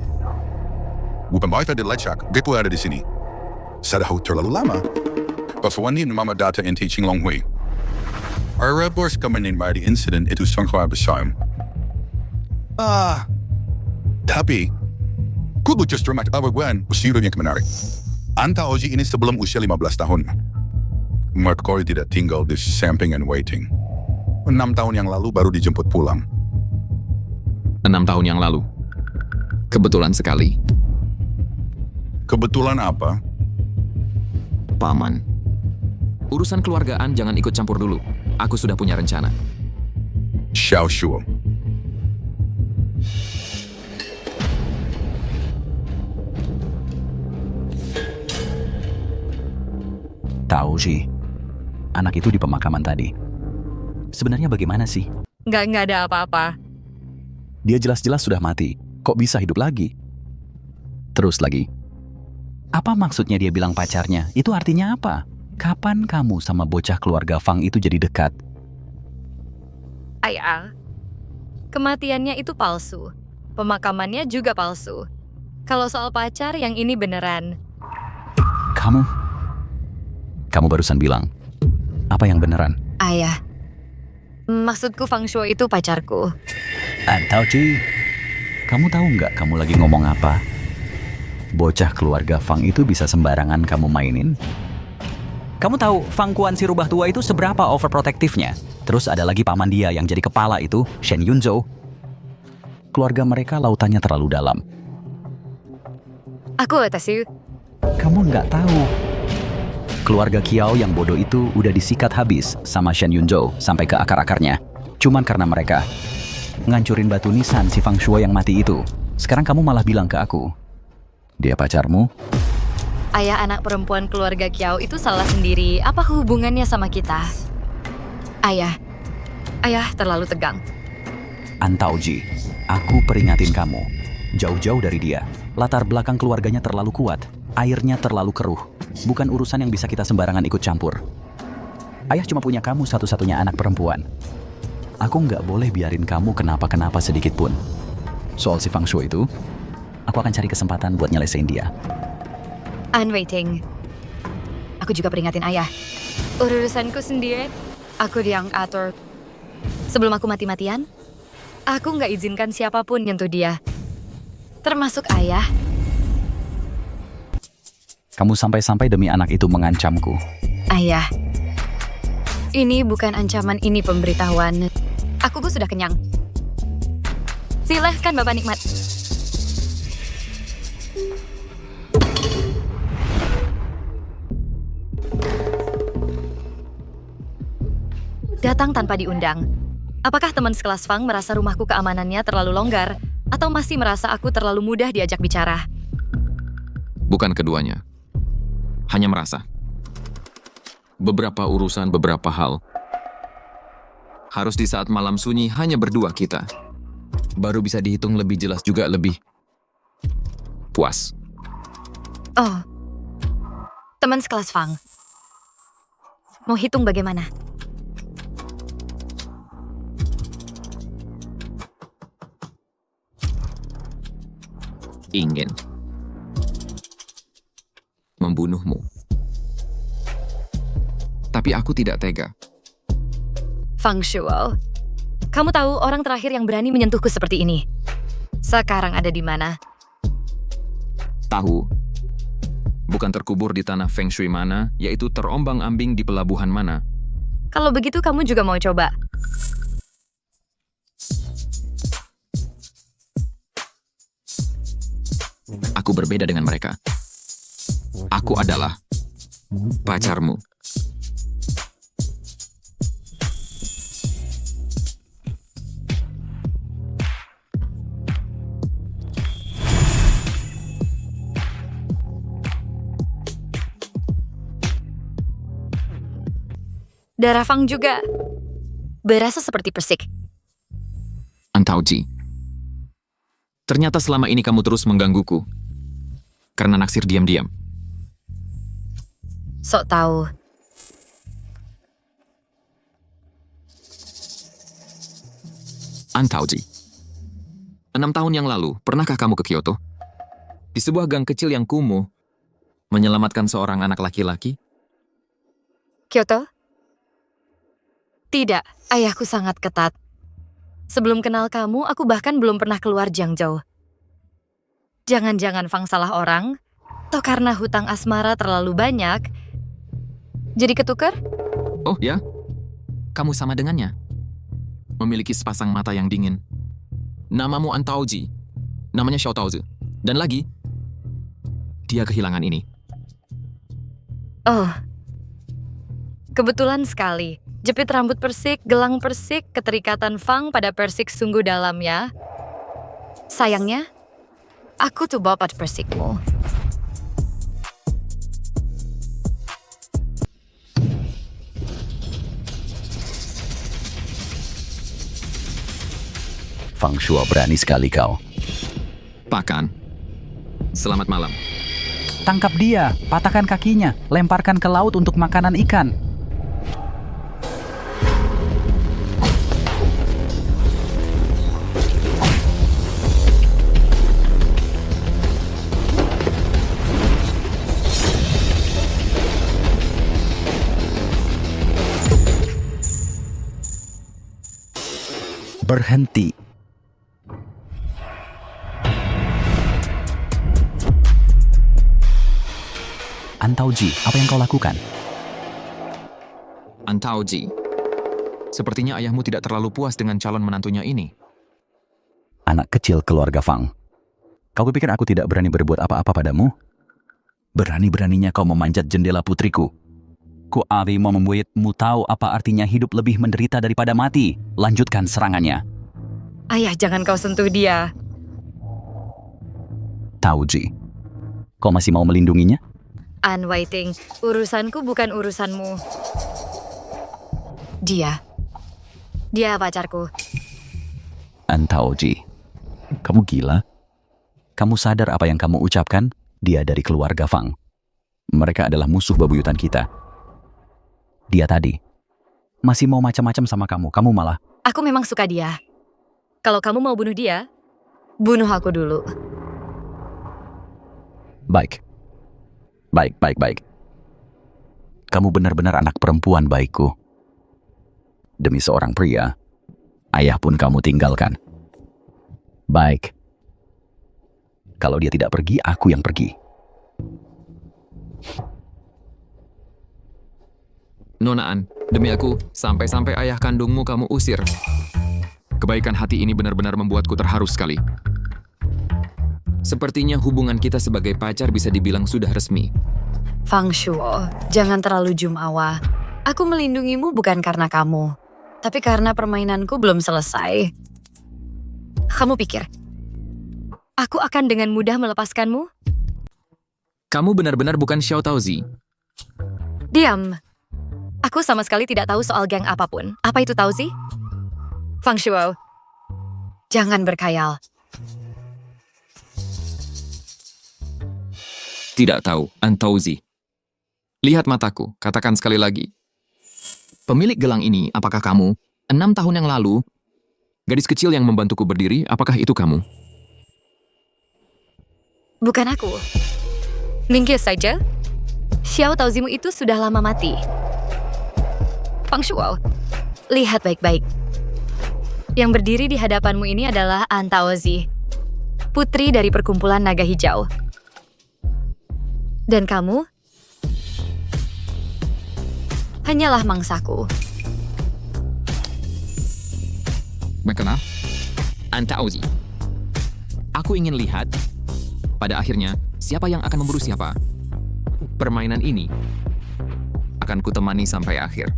Bukan baik tadi lecak, dia ada di sini. Sudah terlalu lama. Paswani nama data inti Qinglong Hui. Rebels kemanin di insiden itu sangat besar. Tapi, kudu justru mak awaguan usianya menarik. Antauzi ini sebelum usia 15 tahun. Mercury tidak tinggal di samping and waiting. 6 tahun yang lalu baru dijemput pulang. 6 tahun yang lalu. Kebetulan sekali. Kebetulan apa? Paman, urusan keluargaan jangan ikut campur dulu. Aku sudah punya rencana. Xiao Shuo. Tauzi, anak itu di pemakaman tadi. Sebenarnya bagaimana sih? Nggak ada apa-apa. Dia jelas-jelas sudah mati. Kok bisa hidup lagi? Terus lagi. Apa maksudnya dia bilang pacarnya? Itu artinya apa? Kapan kamu sama bocah keluarga Fang itu jadi dekat? Ayah, kematiannya itu palsu. Pemakamannya juga palsu. Kalau soal pacar, yang ini beneran. Kamu barusan bilang. Apa yang beneran? Ayah, maksudku Fang Shuo itu pacarku. Antauzi, kamu tahu nggak kamu lagi ngomong apa? Bocah keluarga Fang itu bisa sembarangan kamu mainin? Kamu tahu Fang Kuan si rubah tua itu seberapa overprotective-nya? Terus ada lagi paman dia yang jadi kepala itu, Shen Yunzhou. Keluarga mereka lautannya terlalu dalam. Aku Tasiu. Kamu nggak tahu. Keluarga Kiao yang bodoh itu udah disikat habis sama Shen Yunzhou sampai ke akar-akarnya. Cuman karena mereka ngancurin batu nisan si Fang Shuo yang mati itu. Sekarang kamu malah bilang ke aku, dia pacarmu? Ayah anak perempuan keluarga Kiao itu salah sendiri. Apa hubungannya sama kita? Ayah terlalu tegang. Antauzi, aku peringatin kamu. Jauh-jauh dari dia. Latar belakang keluarganya terlalu kuat. Airnya terlalu keruh. Bukan urusan yang bisa kita sembarangan ikut campur. Ayah cuma punya kamu satu-satunya anak perempuan. Aku nggak boleh biarin kamu kenapa-kenapa sedikit pun. Soal si Fang Shuo itu, aku akan cari kesempatan buat nyelesain dia. I'm waiting. Aku juga peringatin ayah. Urusanku sendiri, aku yang atur. Sebelum aku mati-matian, aku nggak izinkan siapapun nyentuh dia. Termasuk ayah. Kamu sampai-sampai demi anak itu mengancamku. Ayah, ini bukan ancaman, ini pemberitahuan. Aku sudah kenyang. Silahkan Bapak nikmat. Datang tanpa diundang. Apakah teman sekelas Fang merasa rumahku keamanannya terlalu longgar, atau masih merasa aku terlalu mudah diajak bicara? Bukan keduanya. Hanya merasa. Beberapa urusan, beberapa hal. Harus di saat malam sunyi hanya berdua kita. Baru bisa dihitung lebih jelas juga lebih puas. Oh, teman sekelas Fang. Mau hitung bagaimana? Ingin membunuhmu. Tapi aku tidak tega. Fang Shuo, kamu tahu orang terakhir yang berani menyentuhku seperti ini. Sekarang ada di mana? Tahu. Bukan terkubur di tanah Feng Shui mana, yaitu terombang-ambing di pelabuhan mana. Kalau begitu kamu juga mau coba? Aku berbeda dengan mereka. Aku adalah pacarmu. Darah Fang juga berasa seperti persik. Antauji. Ternyata selama ini kamu terus menggangguku. Karena naksir diam-diam. Sok tahu. Antauji. 6 tahun yang lalu, pernahkah kamu ke Kyoto? Di sebuah gang kecil yang kumuh, menyelamatkan seorang anak laki-laki? Kyoto? Tidak, ayahku sangat ketat. Sebelum kenal kamu, aku bahkan belum pernah keluar Jiangzhou. Jangan-jangan Fang salah orang, atau karena hutang asmara terlalu banyak, jadi ketukar? Oh ya, kamu sama dengannya. Memiliki sepasang mata yang dingin. Namamu Antauji, namanya Xiao Taozi. Dan lagi, dia kehilangan ini. Oh, kebetulan sekali. Jepit rambut persik, gelang persik, keterikatan Fang pada persik sungguh dalam ya. Sayangnya, aku tuh bapak persikmu. Fang Shuo, berani sekali kau. Pakan. Selamat malam. Tangkap dia, patahkan kakinya, lemparkan ke laut untuk makanan ikan. Berhenti. Antauji, apa yang kau lakukan? Antauji, sepertinya ayahmu tidak terlalu puas dengan calon menantunya ini. Anak kecil keluarga Fang. Kau pikir aku tidak berani berbuat apa-apa padamu? Berani-beraninya kau memanjat jendela putriku. Ku Ari mau membuatmu tahu apa artinya hidup lebih menderita daripada mati. Lanjutkan serangannya. Ayah, jangan kau sentuh dia. Tauji, kau masih mau melindunginya? I'm waiting. Urusanku bukan urusanmu. Dia pacarku. Antauji, kamu gila? Kamu sadar apa yang kamu ucapkan? Dia dari keluarga Fang. Mereka adalah musuh bebuyutan kita. Dia tadi masih mau macam-macam sama kamu. Kamu malah Aku memang suka dia. Kalau kamu mau bunuh dia, bunuh aku dulu. Baik. Baik. Kamu benar-benar anak perempuan baikku. Demi seorang pria, ayah pun kamu tinggalkan. Baik. Kalau dia tidak pergi, aku yang pergi. Nona An, demi aku, sampai-sampai ayah kandungmu kamu usir. Kebaikan hati ini benar-benar membuatku terharu sekali. Sepertinya hubungan kita sebagai pacar bisa dibilang sudah resmi. Fang Shuo, jangan terlalu jumawa. Aku melindungimu bukan karena kamu, tapi karena permainanku belum selesai. Kamu pikir, aku akan dengan mudah melepaskanmu? Kamu benar-benar bukan Xiao Taozi. Diam. Aku sama sekali tidak tahu soal geng apapun. Apa itu Taozi? Fang Shuo, jangan berkhayal. Tidak tahu, An Taozi. Lihat mataku, katakan sekali lagi. Pemilik gelang ini, apakah kamu? 6 tahun yang lalu, gadis kecil yang membantuku berdiri, apakah itu kamu? Bukan aku. Minggir saja. Xiao Taozimu itu sudah lama mati. Fang Shuo, lihat baik-baik. Yang berdiri di hadapanmu ini adalah An Taozi, putri dari perkumpulan naga hijau. Dan kamu hanyalah mangsaku. Baiklah, An Taozi. Aku ingin lihat, pada akhirnya, siapa yang akan memburu siapa. Permainan ini akan kutemani sampai akhir.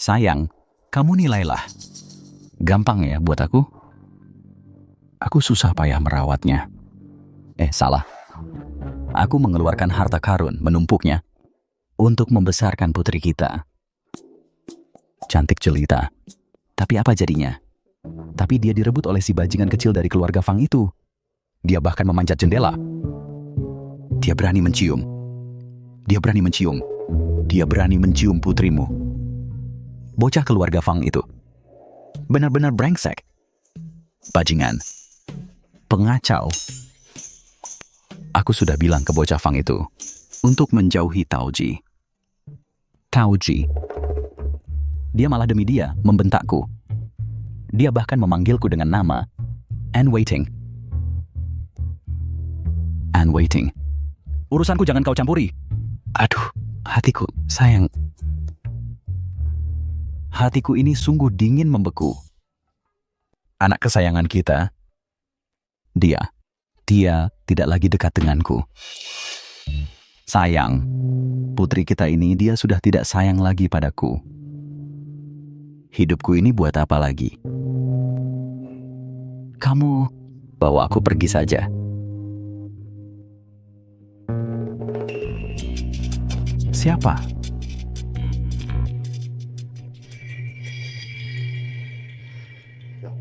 Sayang, kamu nilailah. Gampang ya buat aku? Aku susah payah merawatnya. Salah. Aku mengeluarkan harta karun, menumpuknya, untuk membesarkan putri kita. Cantik jelita. Tapi apa jadinya? Tapi dia direbut oleh si bajingan kecil dari keluarga Fang itu. Dia bahkan memanjat jendela. Dia berani mencium. Dia berani mencium putrimu. Bocah keluarga Fang itu benar-benar brengsek. Bajingan. Pengacau. Aku sudah bilang ke bocah Fang itu untuk menjauhi Taoji. Dia malah demi dia membentakku. Dia bahkan memanggilku dengan nama Anne Waiting. Urusanku jangan kau campuri. Aduh, hatiku, sayang. Hatiku ini sungguh dingin membeku. Anak kesayangan kita, dia tidak lagi dekat denganku. Sayang, putri kita ini dia sudah tidak sayang lagi padaku. Hidupku ini buat apa lagi? Kamu bawa aku pergi saja. Siapa?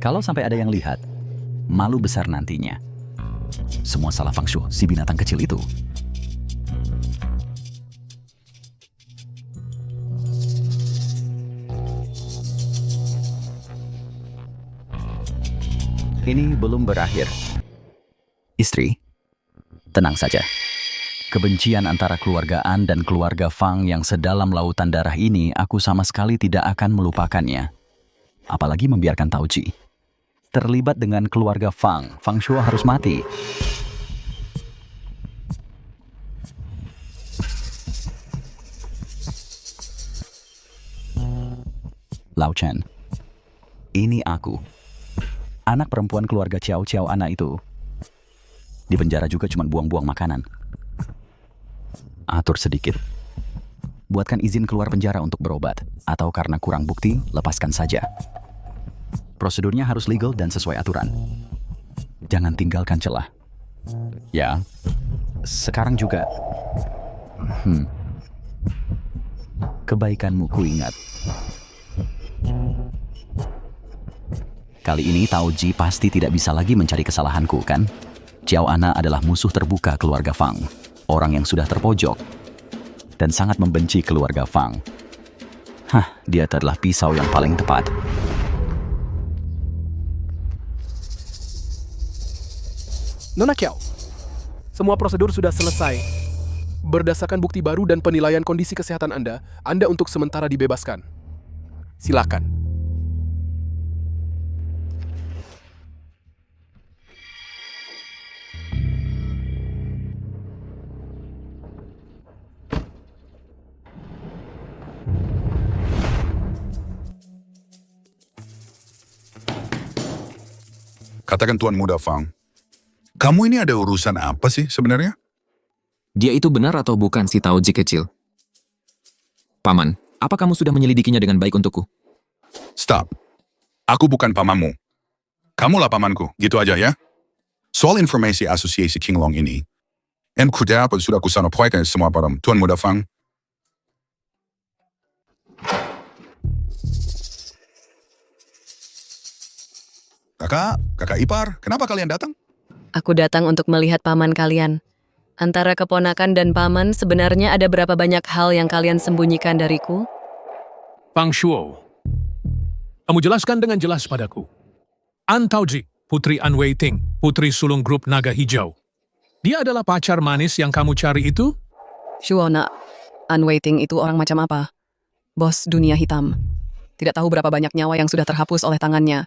Kalau sampai ada yang lihat, malu besar nantinya. Semua salah Fang Shuo, si binatang kecil itu. Ini belum berakhir. Istri, tenang saja. Kebencian antara keluarga An dan keluarga Fang yang sedalam lautan darah ini, aku sama sekali tidak akan melupakannya. Apalagi membiarkan Taoji terlibat dengan keluarga Fang. Fang Shuo harus mati. Lao Chen, ini aku. Anak perempuan keluarga Ciao Ciao Ana itu. Di penjara juga cuma buang-buang makanan. Atur sedikit. Buatkan izin keluar penjara untuk berobat. Atau karena kurang bukti, lepaskan saja. Prosedurnya harus legal dan sesuai aturan. Jangan tinggalkan celah. Ya, sekarang juga. Kebaikanmu kuingat. Kali ini Tao Ji pasti tidak bisa lagi mencari kesalahanku, kan? Xiao Ana adalah musuh terbuka keluarga Fang. Orang yang sudah terpojok. Dan sangat membenci keluarga Fang. Dia adalah pisau yang paling tepat. Nona Qiao, semua prosedur sudah selesai. Berdasarkan bukti baru dan penilaian kondisi kesehatan Anda untuk sementara dibebaskan. Silakan. Katakan Tuan Muda Fang, kamu ini ada urusan apa sih sebenarnya? Dia itu benar atau bukan si Tao Ji kecil? Paman, apa kamu sudah menyelidikinya dengan baik untukku? Stop. Aku bukan pamanmu. Kamulah pamanku, gitu aja ya. Soal informasi asosiasi King Long ini, kudapat sudah kusampaikan semua pada Tuan Muda Fang. Kakak ipar, kenapa kalian datang? Aku datang untuk melihat paman kalian. Antara keponakan dan paman, sebenarnya ada berapa banyak hal yang kalian sembunyikan dariku? Fang Shuo, kamu jelaskan dengan jelas padaku. An Taoji, putri An Weiting, putri sulung grup Naga Hijau. Dia adalah pacar manis yang kamu cari itu? Shuo, nak. An Weiting itu orang macam apa? Bos dunia hitam. Tidak tahu berapa banyak nyawa yang sudah terhapus oleh tangannya.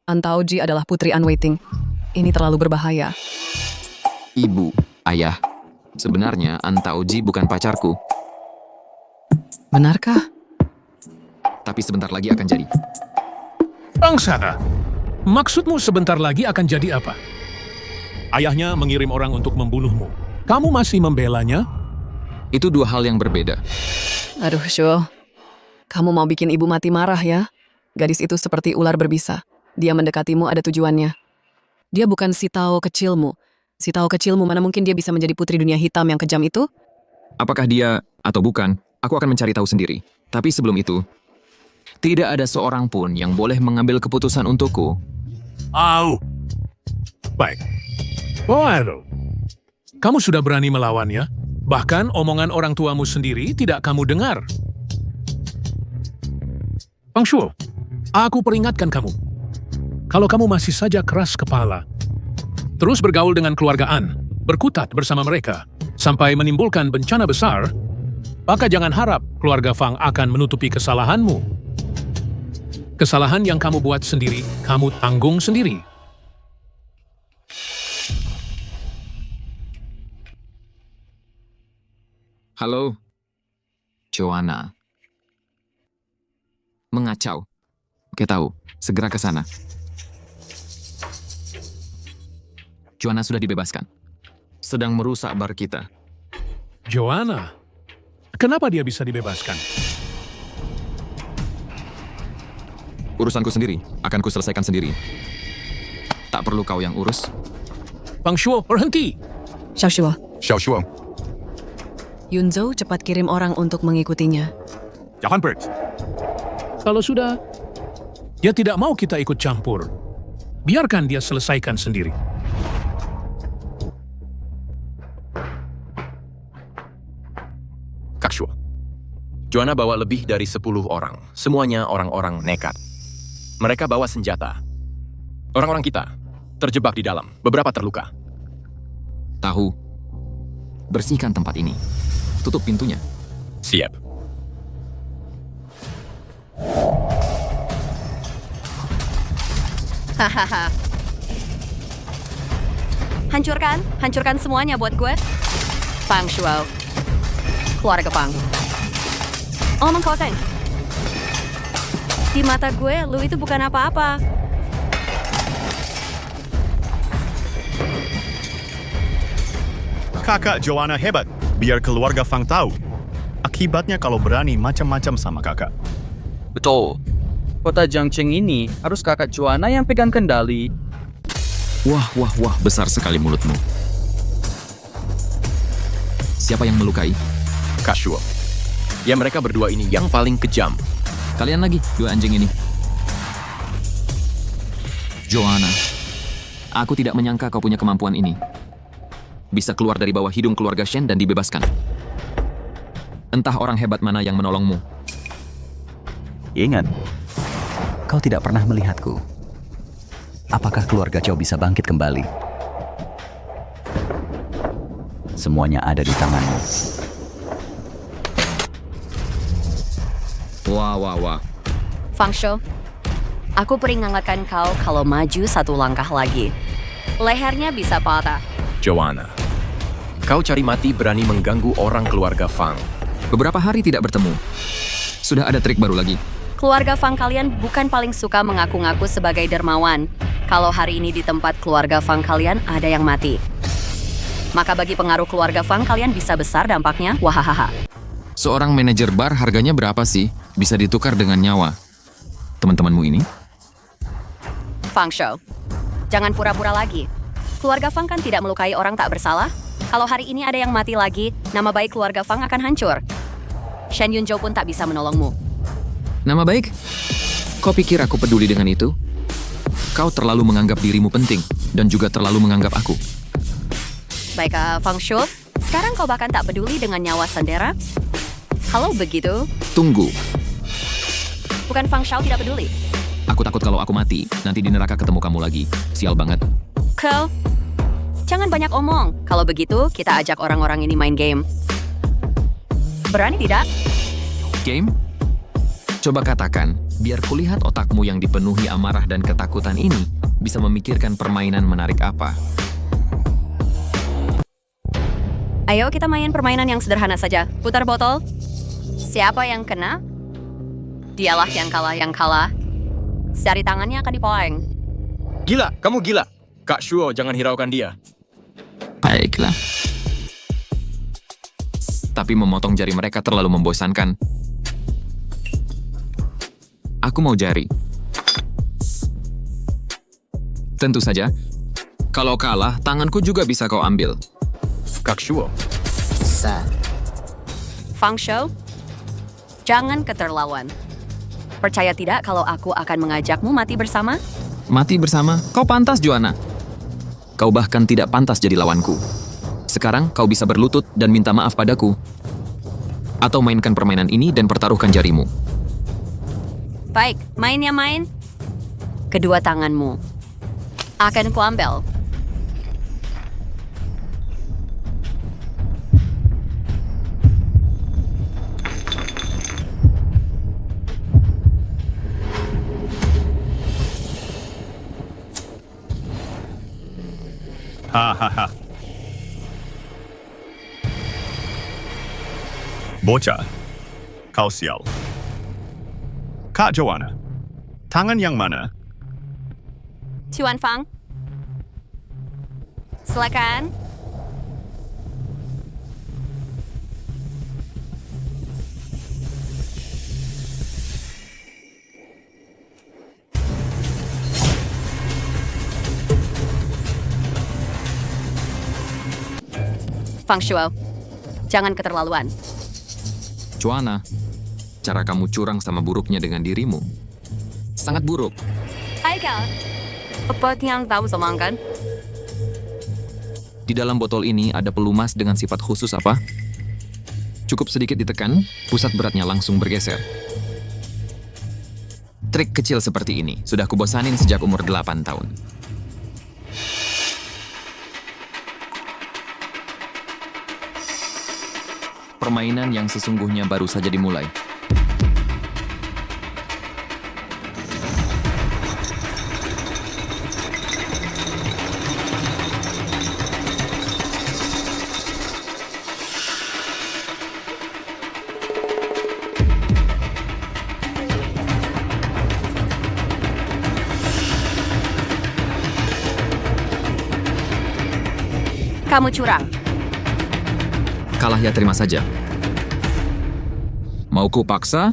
An Taoji adalah putri An Weiting. Ini terlalu berbahaya. Ibu, ayah, sebenarnya An Taoji bukan pacarku. Benarkah? Tapi sebentar lagi akan jadi. Bangsana, maksudmu sebentar lagi akan jadi apa? Ayahnya mengirim orang untuk membunuhmu. Kamu masih membelanya? Itu dua hal yang berbeda. Aduh, Shuo. Kamu mau bikin ibu mati marah ya? Gadis itu seperti ular berbisa. Dia mendekatimu ada tujuannya. Dia bukan si Tao kecilmu. Si Tao kecilmu, mana mungkin dia bisa menjadi putri dunia hitam yang kejam itu? Apakah dia atau bukan, aku akan mencari tahu sendiri. Tapi sebelum itu, tidak ada seorang pun yang boleh mengambil keputusan untukku. Baik. Waduh. Kamu sudah berani melawannya? Bahkan omongan orang tuamu sendiri tidak kamu dengar. Fang Shuo, aku peringatkan kamu. Kalau kamu masih saja keras kepala, terus bergaul dengan keluarga An, berkutat bersama mereka, sampai menimbulkan bencana besar, maka jangan harap keluarga Fang akan menutupi kesalahanmu. Kesalahan yang kamu buat sendiri, kamu tanggung sendiri. Halo, Joanna. Mengacau. Oke, tahu. Segera ke sana. Joanna sudah dibebaskan. Sedang merusak bar kita. Joanna? Kenapa dia bisa dibebaskan? Urusanku sendiri. Akan kuselesaikan sendiri. Tak perlu kau yang urus. Fang Shuo, berhenti! Xiao Shuo. Yunzhou cepat kirim orang untuk mengikutinya. Jangan Bert. Kalau sudah, dia tidak mau kita ikut campur. Biarkan dia selesaikan sendiri. Kak Shuo, Joanna bawa lebih dari 10 orang. Semuanya orang-orang nekat. Mereka bawa senjata. Orang-orang kita terjebak di dalam. Beberapa terluka. Tahu. Bersihkan tempat ini. Tutup pintunya. Siap. Hahaha. Hancurkan semuanya buat gue. Fang Shuo. Keluarga Fang. Omong kosong. Di mata gue, lu itu bukan apa-apa. Kakak Joanna hebat. Biar keluarga Fang tahu. Akibatnya kalau berani macam-macam sama kakak. Betul. Kota Jiangcheng ini harus kakak Joanna yang pegang kendali. Wah, besar sekali mulutmu. Siapa yang melukai? Kak Shuo. Ya mereka berdua ini yang paling kejam. Kalian lagi, dua anjing ini. Joanna, aku tidak menyangka kau punya kemampuan ini. Bisa keluar dari bawah hidung keluarga Shen dan dibebaskan. Entah orang hebat mana yang menolongmu. Ingat, kau tidak pernah melihatku. Apakah keluarga Chow bisa bangkit kembali? Semuanya ada di tanganmu. Wah. Fang Shou, aku peringatkan kau kalau maju satu langkah lagi. Lehernya bisa patah. Joanna, kau cari mati berani mengganggu orang keluarga Fang. Beberapa hari tidak bertemu. Sudah ada trik baru lagi. Keluarga Fang kalian bukan paling suka mengaku-ngaku sebagai dermawan. Kalau hari ini di tempat keluarga Fang kalian ada yang mati, maka bagi pengaruh keluarga Fang kalian bisa besar dampaknya. Wahahaha. Seorang manajer bar harganya berapa sih? Bisa ditukar dengan nyawa. Teman-temanmu ini? Fang Shou, jangan pura-pura lagi. Keluarga Fang kan tidak melukai orang tak bersalah. Kalau hari ini ada yang mati lagi, nama baik keluarga Fang akan hancur. Shen Yunzhou pun tak bisa menolongmu. Nama baik? Kau pikir aku peduli dengan itu? Kau terlalu menganggap dirimu penting, dan juga terlalu menganggap aku. Baik, Fang Shou, sekarang kau bahkan tak peduli dengan nyawa Sandera? Kalau begitu... Tunggu. Bukan Fang Shou tidak peduli. Aku takut kalau aku mati, nanti di neraka ketemu kamu lagi. Sial banget. Kau, jangan banyak omong. Kalau begitu, kita ajak orang-orang ini main game. Berani tidak? Game? Coba katakan, biar kulihat otakmu yang dipenuhi amarah dan ketakutan ini bisa memikirkan permainan menarik apa. Ayo kita main permainan yang sederhana saja. Putar botol. Siapa yang kena? Dialah yang kalah. Jari tangannya akan dipoeng. Gila, kamu gila. Kak Shuo, jangan hiraukan dia. Baiklah. Tapi memotong jari mereka terlalu membosankan. Aku mau jari. Tentu saja. Kalau kalah, tanganku juga bisa kau ambil. Kak Shuo. Fang Shou, jangan keterlaluan. Percaya tidak kalau aku akan mengajakmu mati bersama? Mati bersama? Kau pantas, Joanna. Kau bahkan tidak pantas jadi lawanku. Sekarang kau bisa berlutut dan minta maaf padaku. Atau mainkan permainan ini dan pertaruhkan jarimu. Baik, mainnya main. Kedua tanganmu akan kuambil. Hahaha. Bocah, kau sial. Kak Joanna, tangan yang mana? Tuan Fang, silakan. Fang Shuo, jangan keterlaluan. Joanna, cara kamu curang sama buruknya dengan dirimu. Sangat buruk. Hai kau, apa yang tahu semangkan? Di dalam botol ini ada pelumas dengan sifat khusus apa? Cukup sedikit ditekan, pusat beratnya langsung bergeser. Trik kecil seperti ini sudah kubosanin sejak umur 8 tahun. Permainan yang sesungguhnya baru saja dimulai. Kamu curang. Kalah ya terima saja. Mau ku paksa?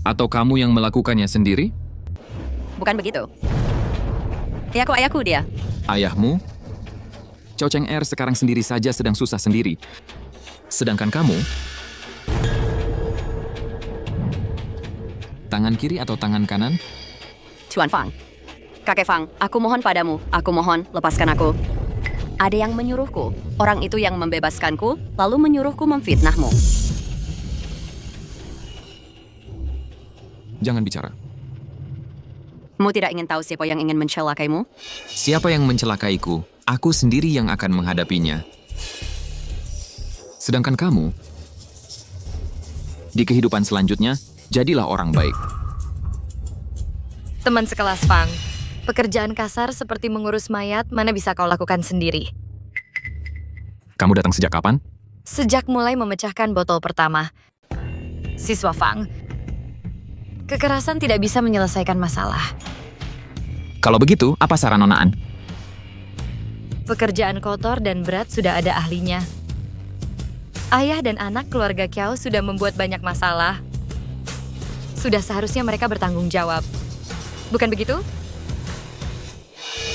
Atau kamu yang melakukannya sendiri? Bukan begitu. Ya kok ayahku dia. Ayahmu? Chow Cheng Er sekarang sendiri saja sedang susah sendiri. Sedangkan kamu, tangan kiri atau tangan kanan? Tuan Fang. Kakek Fang, aku mohon padamu. Aku mohon, lepaskan aku. Ada yang menyuruhku. Orang itu yang membebaskanku, lalu menyuruhku memfitnahmu. Jangan bicara. Kamu tidak ingin tahu siapa yang ingin mencelakaimu? Siapa yang mencelakaiku, aku sendiri yang akan menghadapinya. Sedangkan kamu, di kehidupan selanjutnya, jadilah orang baik. Teman sekelas Fang, pekerjaan kasar seperti mengurus mayat mana bisa kau lakukan sendiri? Kamu datang sejak kapan? Sejak mulai memecahkan botol pertama. Siswa Fang, kekerasan tidak bisa menyelesaikan masalah. Kalau begitu, apa saran Nona An? Pekerjaan kotor dan berat sudah ada ahlinya. Ayah dan anak keluarga Kiao sudah membuat banyak masalah. Sudah seharusnya mereka bertanggung jawab. Bukan begitu?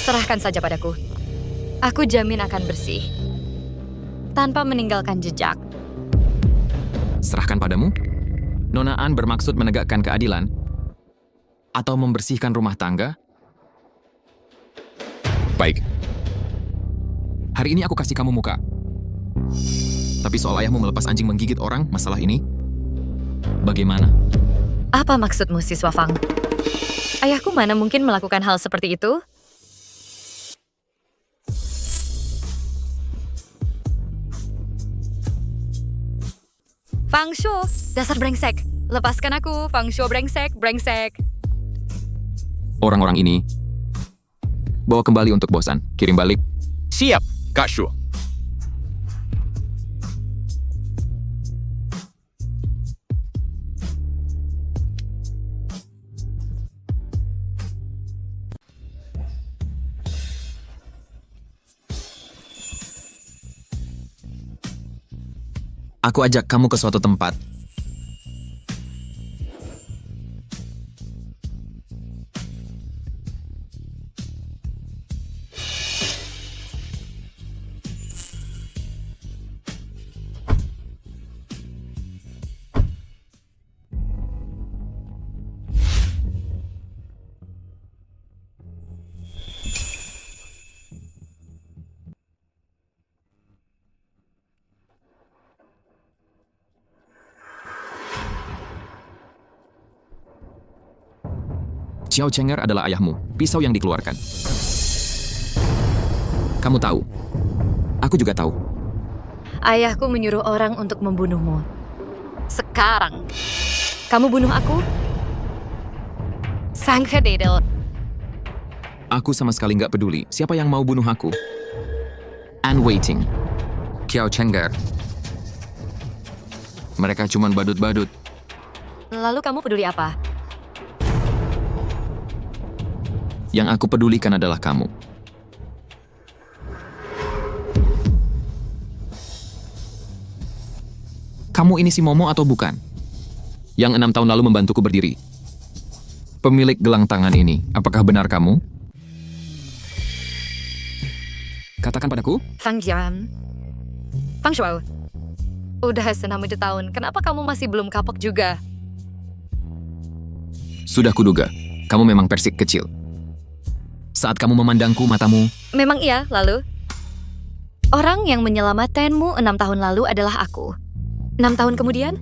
Serahkan saja padaku. Aku jamin akan bersih. Tanpa meninggalkan jejak. Serahkan padamu? Nona An bermaksud menegakkan keadilan? Atau membersihkan rumah tangga? Baik. Hari ini aku kasih kamu muka. Tapi soal ayahmu melepas anjing menggigit orang, masalah ini, bagaimana? Apa maksudmu, siswa Fang? Ayahku mana mungkin melakukan hal seperti itu? Fang Shu, dasar brengsek. Lepaskan aku, Fang Shu brengsek, brengsek. Orang-orang ini, bawa kembali untuk bosan. Kirim balik. Siap, Kak Shu. Aku ajak kamu ke suatu tempat. Xiao Chenger adalah ayahmu, pisau yang dikeluarkan. Kamu tahu. Aku juga tahu. Ayahku menyuruh orang untuk membunuhmu. Sekarang, kamu bunuh aku? Sang Fededel. Aku sama sekali nggak peduli siapa yang mau bunuh aku. And waiting. Xiao Chenger. Mereka cuman badut-badut. Lalu kamu peduli apa? Yang aku pedulikan adalah kamu. Kamu ini si Momo atau bukan? Yang 6 tahun lalu membantuku berdiri. Pemilik gelang tangan ini, apakah benar kamu? Katakan padaku. Fang Jian. Fang Shuo. Udah senam 7 tahun, kenapa kamu masih belum kapok juga? Sudah kuduga, kamu memang persik kecil. Saat kamu memandangku, matamu... Memang iya, lalu? Orang yang menyelamatkanmu 6 tahun lalu adalah aku. 6 tahun kemudian?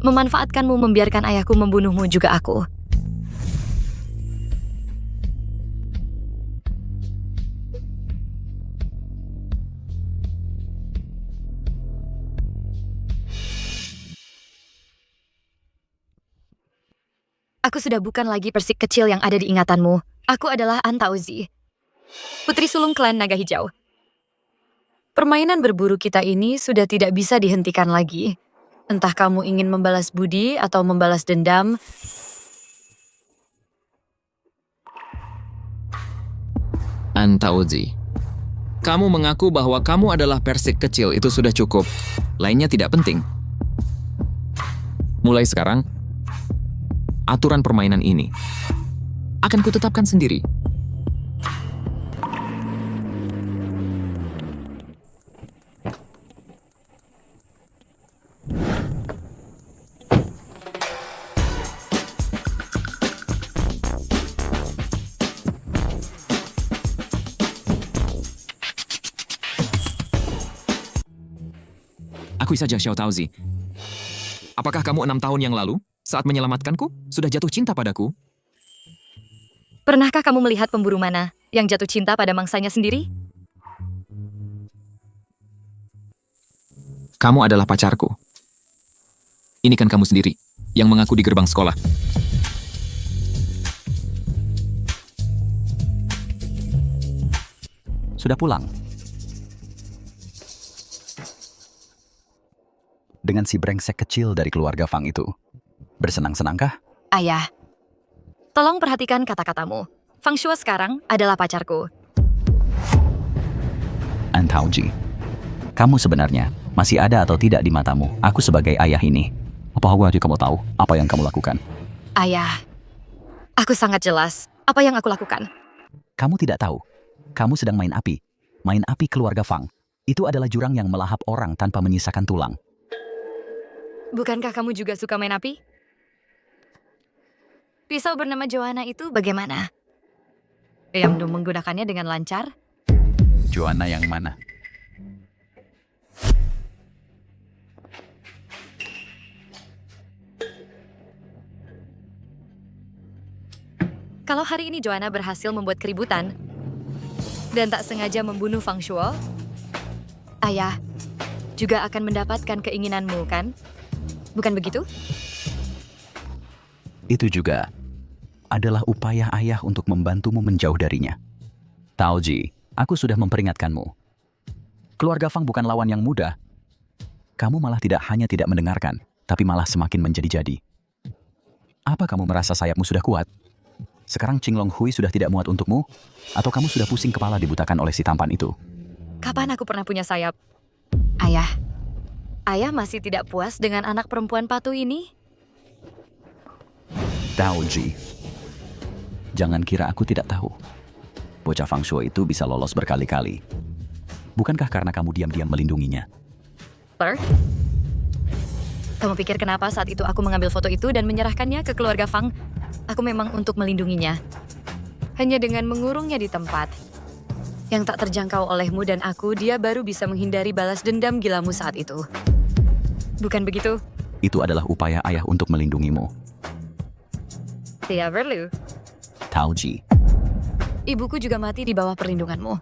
Memanfaatkanmu membiarkan ayahku membunuhmu juga aku. Aku sudah bukan lagi persik kecil yang ada di ingatanmu. Aku adalah An Taozi, putri sulung klan Naga Hijau. Permainan berburu kita ini sudah tidak bisa dihentikan lagi. Entah kamu ingin membalas budi atau membalas dendam. An Taozi, kamu mengaku bahwa kamu adalah persik kecil, itu sudah cukup. Lainnya tidak penting. Mulai sekarang, aturan permainan ini akan kutetapkan sendiri. Akui saja, Xiao Taozi. Apakah kamu 6 tahun yang lalu, saat menyelamatkanku, sudah jatuh cinta padaku? Pernahkah kamu melihat pemburu mana yang jatuh cinta pada mangsanya sendiri? Kamu adalah pacarku. Ini kan kamu sendiri yang mengaku di gerbang sekolah. Sudah pulang? Dengan si brengsek kecil dari keluarga Fang itu. Bersenang-senangkah? Ayah, tolong perhatikan kata-katamu. Fang Shuo sekarang adalah pacarku. An Taoji, kamu sebenarnya masih ada atau tidak di matamu aku sebagai ayah ini? Apa kamu tahu apa yang kamu lakukan? Ayah, aku sangat jelas apa yang aku lakukan. Kamu tidak tahu. Kamu sedang main api. Main api keluarga Fang. Itu adalah jurang yang melahap orang tanpa menyisakan tulang. Bukankah kamu juga suka main api? Pisau bernama Joanna itu bagaimana? Yang menggunakannya dengan lancar? Joanna yang mana? Kalau hari ini Joanna berhasil membuat keributan dan tak sengaja membunuh Fang Shuo, ayah juga akan mendapatkan keinginanmu, kan? Bukan begitu? Itu juga adalah upaya ayah untuk membantumu menjauh darinya. Taoji, aku sudah memperingatkanmu. Keluarga Fang bukan lawan yang mudah. Kamu malah tidak hanya tidak mendengarkan, tapi malah semakin menjadi-jadi. Apa kamu merasa sayapmu sudah kuat? Sekarang Qinglong Hui sudah tidak muat untukmu? Atau kamu sudah pusing kepala dibutakan oleh si tampan itu? Kapan aku pernah punya sayap? Ayah masih tidak puas dengan anak perempuan patuh ini? Taoji, jangan kira aku tidak tahu. Bocah Fang Shuo itu bisa lolos berkali-kali. Bukankah karena kamu diam-diam melindunginya? Kamu pikir kenapa saat itu aku mengambil foto itu dan menyerahkannya ke keluarga Fang? Aku memang untuk melindunginya. Hanya dengan mengurungnya di tempat yang tak terjangkau olehmu dan aku, dia baru bisa menghindari balas dendam gilamu saat itu. Bukan begitu? Itu adalah upaya ayah untuk melindungimu. Tidak perlu. Taoji. Ibuku juga mati di bawah perlindunganmu.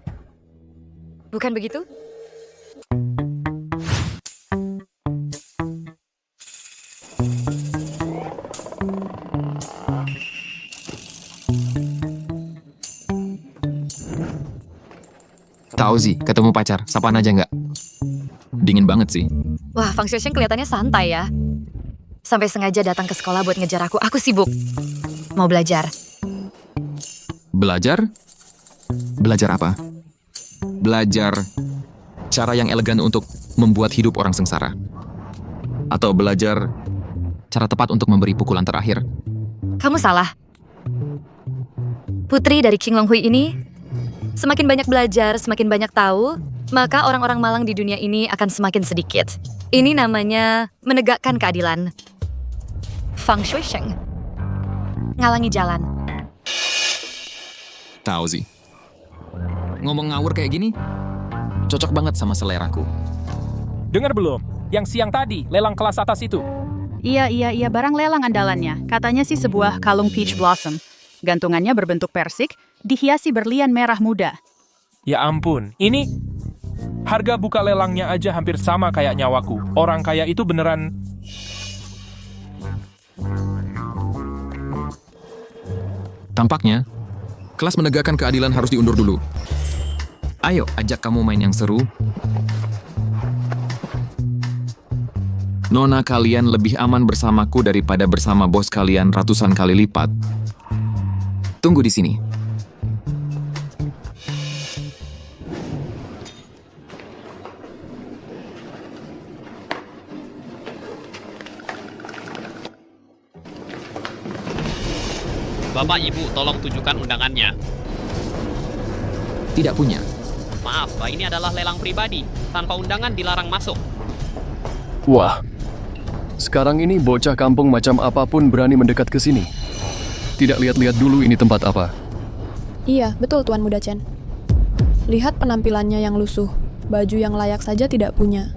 Bukan begitu? Taozi, ketemu pacar, sapaan aja nggak? Dingin banget sih. Wah, Fang Xiaoxiang kelihatannya santai ya. Sampai sengaja datang ke sekolah buat ngejar aku. Aku sibuk. Mau belajar. Belajar? Belajar apa? Belajar cara yang elegan untuk membuat hidup orang sengsara. Atau belajar cara tepat untuk memberi pukulan terakhir. Kamu salah. Putri dari Qinglong Hui ini semakin banyak belajar, semakin banyak tahu, maka orang-orang malang di dunia ini akan semakin sedikit. Ini namanya menegakkan keadilan. Fang Shuisheng. Ngalangi jalan. Taozi. Ngomong ngawur kayak gini, cocok banget sama seleraku. Dengar belum? Yang siang tadi, lelang kelas atas itu. Iya, barang lelang andalannya. Katanya sih sebuah kalung peach blossom. Gantungannya berbentuk persik, dihiasi berlian merah muda. Ya ampun, ini harga buka lelangnya aja hampir sama kayak nyawaku. Orang kaya itu beneran... Tampaknya, kelas menegakkan keadilan harus diundur dulu. Ayo, ajak kamu main yang seru. Nona kalian lebih aman bersamaku daripada bersama bos kalian ratusan kali lipat. Tunggu di sini. Bapak Ibu, tolong tunjukkan undangannya. Tidak punya. Maaf, ini adalah lelang pribadi. Tanpa undangan dilarang masuk. Wah, sekarang ini bocah kampung macam apapun berani mendekat ke sini. Tidak lihat-lihat dulu ini tempat apa. Iya, betul Tuan Muda Chen. Lihat penampilannya yang lusuh. Baju yang layak saja tidak punya.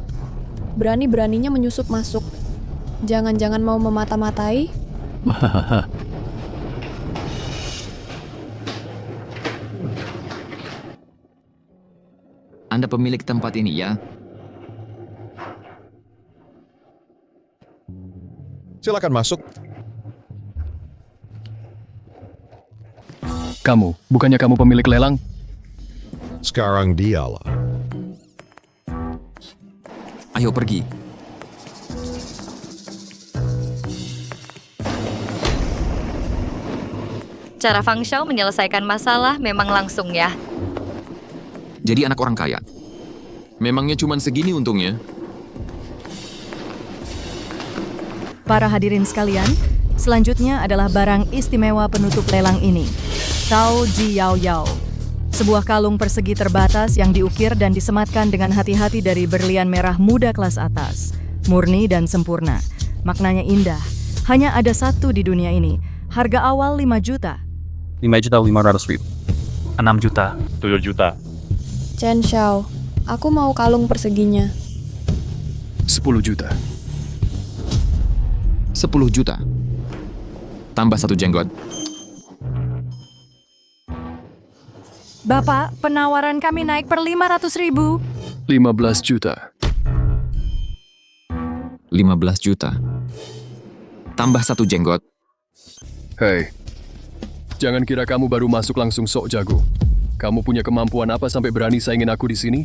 berani-beraninya menyusup masuk. Jangan-jangan mau memata-matai? Anda pemilik tempat ini, ya? Silakan masuk. Kamu, bukannya kamu pemilik lelang? Sekarang dialah. Ayo pergi. Cara Fang Xiao menyelesaikan masalah memang langsung ya. Jadi anak orang kaya. Memangnya cuma segini untungnya? Para hadirin sekalian, selanjutnya adalah barang istimewa penutup lelang ini. Tao Ji Yao Yao. Sebuah kalung persegi terbatas yang diukir dan disematkan dengan hati-hati dari berlian merah muda kelas atas. Murni dan sempurna. Maknanya indah. Hanya ada satu di dunia ini. Harga awal 5 juta. 5.500.000. 6 juta. 7 juta. Chen Xiao, aku mau kalung perseginya. 10 juta. 10 juta. Tambah 1 jenggot. Bapak, penawaran kami naik per 500.000. 15 juta. 15 juta. Tambah 1 jenggot. Hei, jangan kira kamu baru masuk langsung sok jago. Kamu punya kemampuan apa sampai berani saingin aku di sini?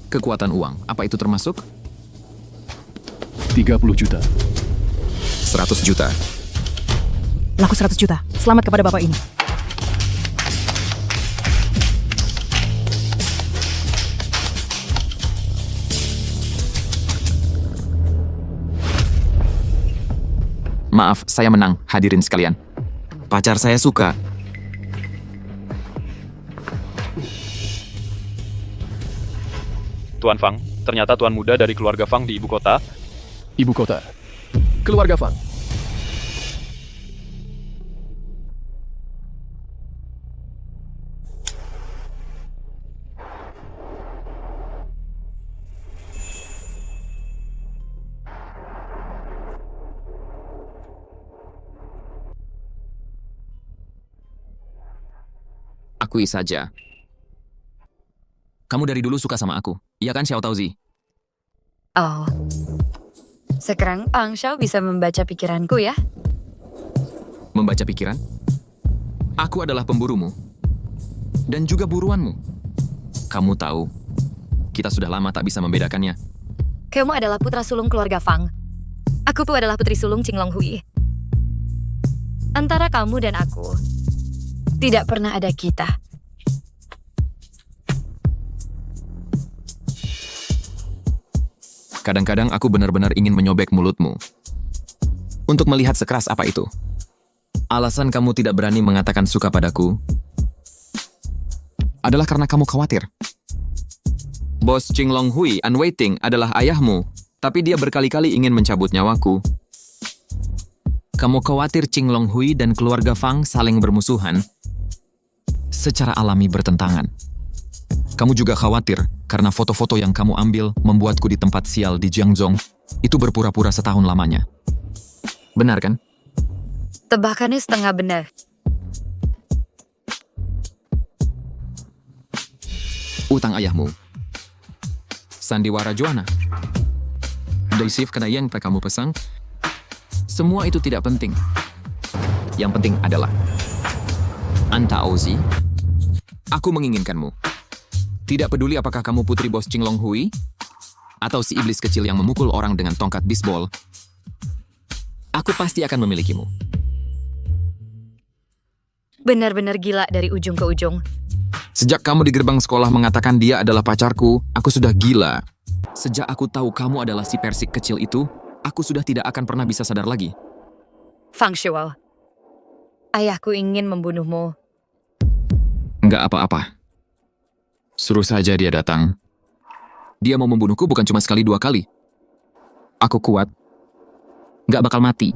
Kekuatan uang, apa itu termasuk? 30 juta. 100 juta. Laku 100 juta. Selamat kepada bapak ini. Maaf, saya menang, hadirin sekalian. Pacar saya suka. Tuan Fang, ternyata Tuan muda dari keluarga Fang di ibu kota. Ibu kota. Keluarga Fang. Akui saja. Kamu dari dulu suka sama aku, iya kan Xiao Taozi? Oh. Sekarang Fang Xiao bisa membaca pikiranku ya? Membaca pikiran? Aku adalah pemburumu. Dan juga buruanmu. Kamu tahu, kita sudah lama tak bisa membedakannya. Kamu adalah putra sulung keluarga Fang. Aku pun adalah putri sulung Qinglong Hui. Antara kamu dan aku, tidak pernah ada kita. Kadang-kadang aku benar-benar ingin menyobek mulutmu. Untuk melihat sekeras apa itu. Alasan kamu tidak berani mengatakan suka padaku adalah karena kamu khawatir. Bos Qinglong Hui Unwaiting adalah ayahmu, tapi dia berkali-kali ingin mencabut nyawaku. Kamu khawatir Qinglong Hui dan keluarga Fang saling bermusuhan, secara alami bertentangan. Kamu juga khawatir karena foto-foto yang kamu ambil membuatku di tempat sial di Jiangzhou itu berpura-pura setahun lamanya. Benar kan? Tebakannya setengah benar. Utang ayahmu. Sandiwara Joanna. Daisif kena yang kamu pesang. Semua itu tidak penting. Yang penting adalah Anta Ozi, aku menginginkanmu. Tidak peduli apakah kamu putri bos Qinglong Hui atau si iblis kecil yang memukul orang dengan tongkat bisbol. Aku pasti akan memilikimu. Benar-benar gila dari ujung ke ujung. Sejak kamu di gerbang sekolah mengatakan dia adalah pacarku, aku sudah gila. Sejak aku tahu kamu adalah si persik kecil itu, aku sudah tidak akan pernah bisa sadar lagi. Fang Xiao, ayahku ingin membunuhmu. Enggak apa-apa. Suruh saja dia datang. Dia mau membunuhku bukan cuma sekali 2 kali. Aku kuat. Nggak bakal mati.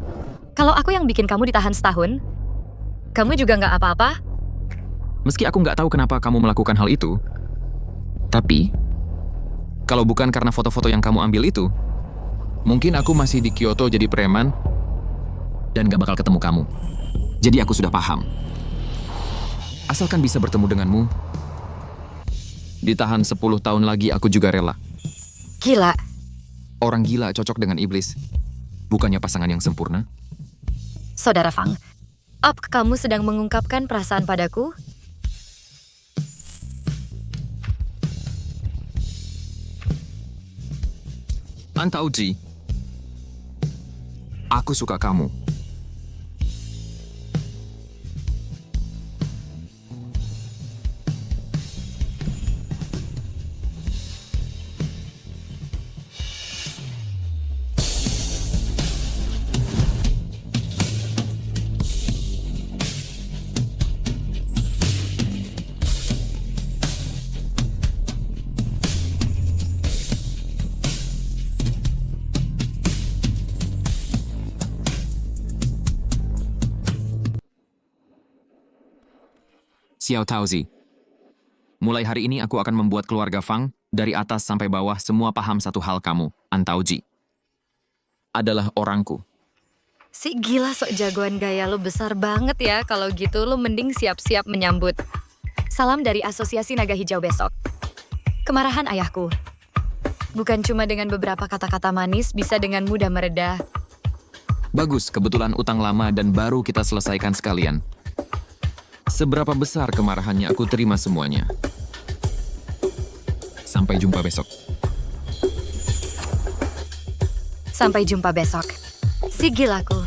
Kalau aku yang bikin kamu ditahan setahun, kamu juga nggak apa-apa? Meski aku nggak tahu kenapa kamu melakukan hal itu, tapi Kalau bukan karena foto-foto yang kamu ambil itu, mungkin aku masih di Kyoto jadi preman dan gak bakal ketemu kamu. Jadi aku sudah paham. Asalkan bisa bertemu denganmu, ditahan 10 tahun lagi aku juga rela. Gila. Orang gila cocok dengan iblis. Bukannya pasangan yang sempurna. Saudara Fang, apa kamu sedang mengungkapkan perasaan padaku? Antauji, aku suka kamu. Xiao Taozi, mulai hari ini aku akan membuat keluarga Fang dari atas sampai bawah semua paham satu hal kamu, Antauji. Adalah orangku. Si gila sok jagoan gaya lo besar banget ya. Kalau gitu lo mending siap-siap menyambut. Salam dari Asosiasi Naga Hijau besok. Kemarahan ayahku. Bukan cuma dengan beberapa kata-kata manis bisa dengan mudah mereda. Bagus, kebetulan utang lama dan baru kita selesaikan sekalian. Seberapa besar kemarahannya aku terima semuanya. Sampai jumpa besok. Sampai jumpa besok. Si gilaku.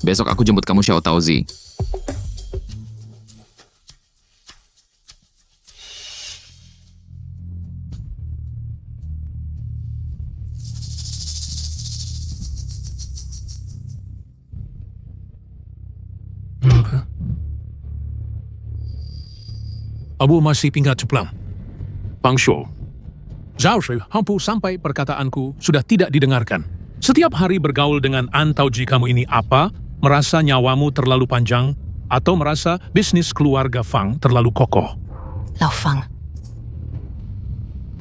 Besok aku jemput kamu Xiao Taozi. Abu masih pingat ceplam. Pang Shuo. Zhao Shui hampir sampai perkataanku sudah tidak didengarkan. Setiap hari bergaul dengan Antauji kamu ini apa? Merasa nyawamu terlalu panjang? Atau merasa bisnis keluarga Fang terlalu kokoh? Lau Fang.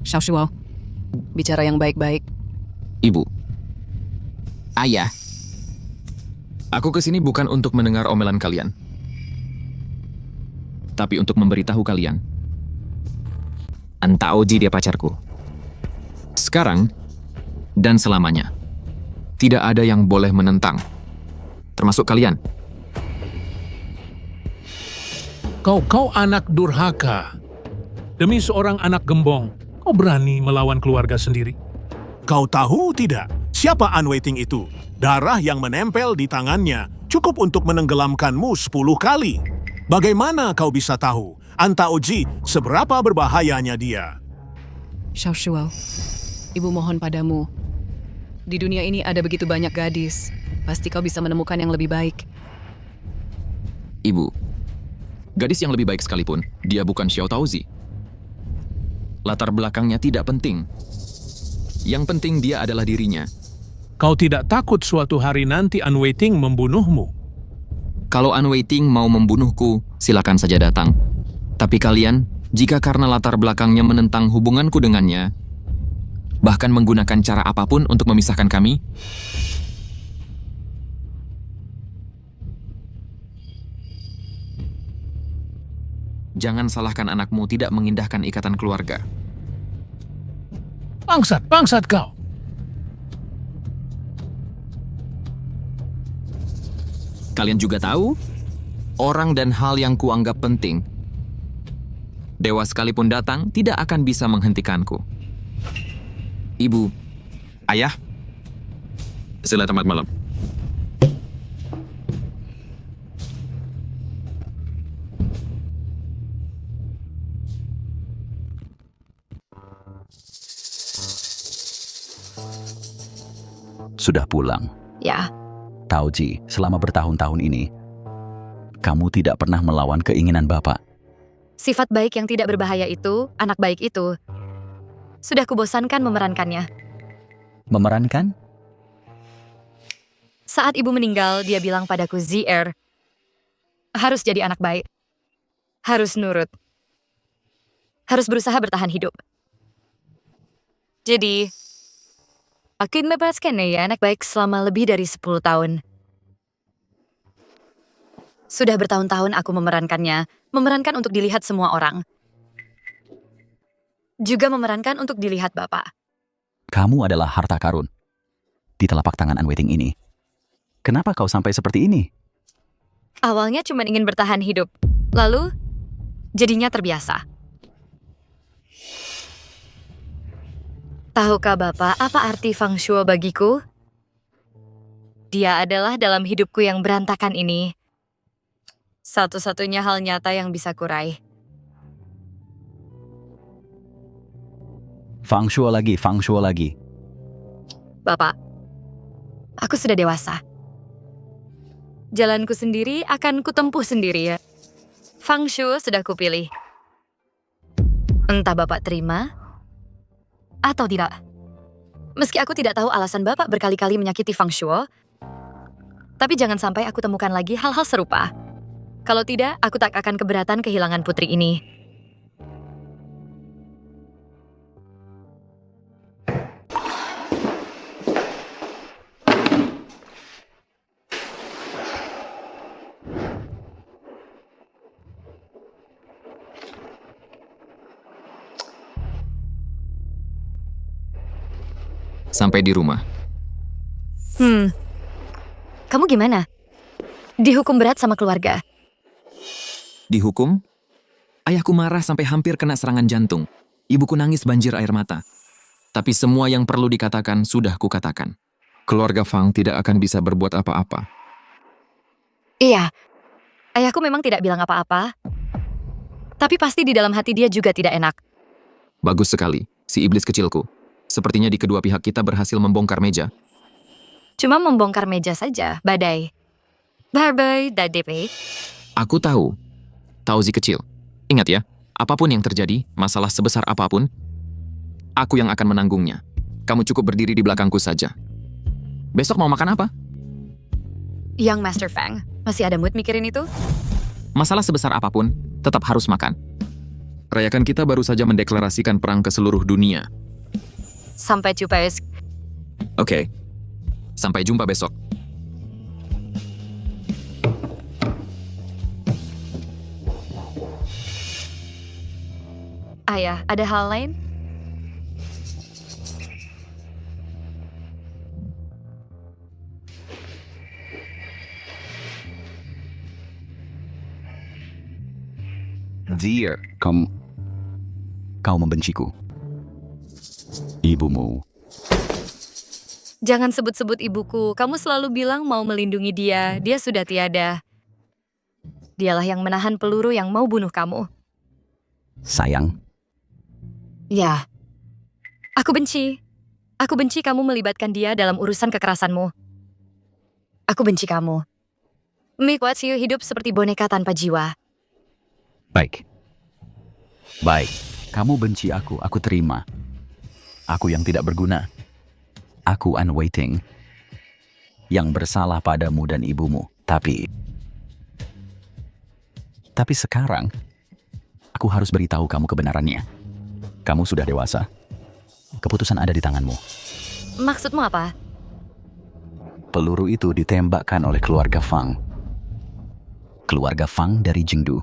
Xiao Shuo, bicara yang baik-baik. Ibu. Ayah. Aku kesini bukan untuk mendengar omelan kalian. Tapi untuk memberitahu kalian. Antauji dia pacarku. Sekarang dan selamanya. Tidak ada yang boleh menentang. Termasuk kalian. Kau anak durhaka. Demi seorang anak gembong, kau berani melawan keluarga sendiri. Kau tahu tidak, siapa An Waiting itu? Darah yang menempel di tangannya cukup untuk menenggelamkanmu 10 kali. Bagaimana kau bisa tahu, Antauji, seberapa berbahayanya dia? Xiao Shuo, ibu mohon padamu. Di dunia ini ada begitu banyak gadis. Pasti kau bisa menemukan yang lebih baik. Ibu, gadis yang lebih baik sekalipun, dia bukan Xiao Taozi. Latar belakangnya tidak penting. Yang penting dia adalah dirinya. Kau tidak takut suatu hari nanti An Waiting membunuhmu? Kalau An Waiting mau membunuhku, silakan saja datang. Tapi kalian, jika karena latar belakangnya menentang hubunganku dengannya, bahkan menggunakan cara apapun untuk memisahkan kami, jangan salahkan anakmu tidak mengindahkan ikatan keluarga. Bangsat kau! Kalian juga tahu, orang dan hal yang kuanggap penting, dewa sekalipun datang tidak akan bisa menghentikanku. Ibu, ayah, selamat malam. Sudah pulang. Ya. Taoji, selama bertahun-tahun ini, kamu tidak pernah melawan keinginan Bapak. Sifat baik yang tidak berbahaya itu, anak baik itu, sudah kubosankan memerankannya. Memerankan? Saat ibu meninggal, dia bilang padaku, ZR, harus jadi anak baik. Harus nurut. Harus berusaha bertahan hidup. Jadi, aku membebaskan ya anak baik selama lebih dari 10 tahun. Sudah bertahun-tahun aku memerankannya, memerankan untuk dilihat semua orang. Juga memerankan untuk dilihat Bapak. Kamu adalah harta karun di telapak tangan Unwaiting ini. Kenapa kau sampai seperti ini? Awalnya cuma ingin bertahan hidup, lalu jadinya terbiasa. Tahukah Bapak apa arti Feng Shui bagiku? Dia adalah dalam hidupku yang berantakan ini. Satu-satunya hal nyata yang bisa kurai. Feng Shui lagi. Bapak, aku sudah dewasa. Jalanku sendiri akan kutempuh sendiri ya. Feng Shui sudah kupilih. Entah Bapak terima atau tidak. Meski aku tidak tahu alasan Bapak berkali-kali menyakiti Feng Shui, tapi jangan sampai aku temukan lagi hal-hal serupa. Kalau tidak, aku tak akan keberatan kehilangan putri ini. Sampai di rumah. Kamu gimana? Dihukum berat sama keluarga. Dihukum? Ayahku marah sampai hampir kena serangan jantung. Ibuku nangis banjir air mata. Tapi semua yang perlu dikatakan sudah kukatakan. Keluarga Fang tidak akan bisa berbuat apa-apa. Iya, ayahku memang tidak bilang apa-apa. Tapi pasti di dalam hati dia juga tidak enak. Bagus sekali, si iblis kecilku. Sepertinya di kedua pihak kita berhasil membongkar meja. Cuma membongkar meja saja, badai. Bye-bye, DP. Aku tahu. Tauzi kecil. Ingat ya, apapun yang terjadi, masalah sebesar apapun, aku yang akan menanggungnya. Kamu cukup berdiri di belakangku saja. Besok mau makan apa? Yang Master Fang, masih ada mood mikirin itu? Masalah sebesar apapun, tetap harus makan. Rayakan kita baru saja mendeklarasikan perang ke seluruh dunia. Sampai jumpa. Oke. Sampai jumpa besok. Ayah, ada hal lain? Dear, kau membenciku. Ibumu. Jangan sebut-sebut ibuku. Kamu selalu bilang mau melindungi dia. Dia sudah tiada. Dialah yang menahan peluru yang mau bunuh kamu. Sayang. Ya. Aku benci. Aku benci kamu melibatkan dia dalam urusan kekerasanmu. Aku benci kamu. Make what you hidup seperti boneka tanpa jiwa. Baik. Kamu benci aku terima. Aku yang tidak berguna. Aku Unwaiting. Yang bersalah padamu dan ibumu. Tapi sekarang, aku harus beritahu kamu kebenarannya. Kamu sudah dewasa. Keputusan ada di tanganmu. Maksudmu apa? Peluru itu ditembakkan oleh keluarga Fang. Keluarga Fang dari Jingdu.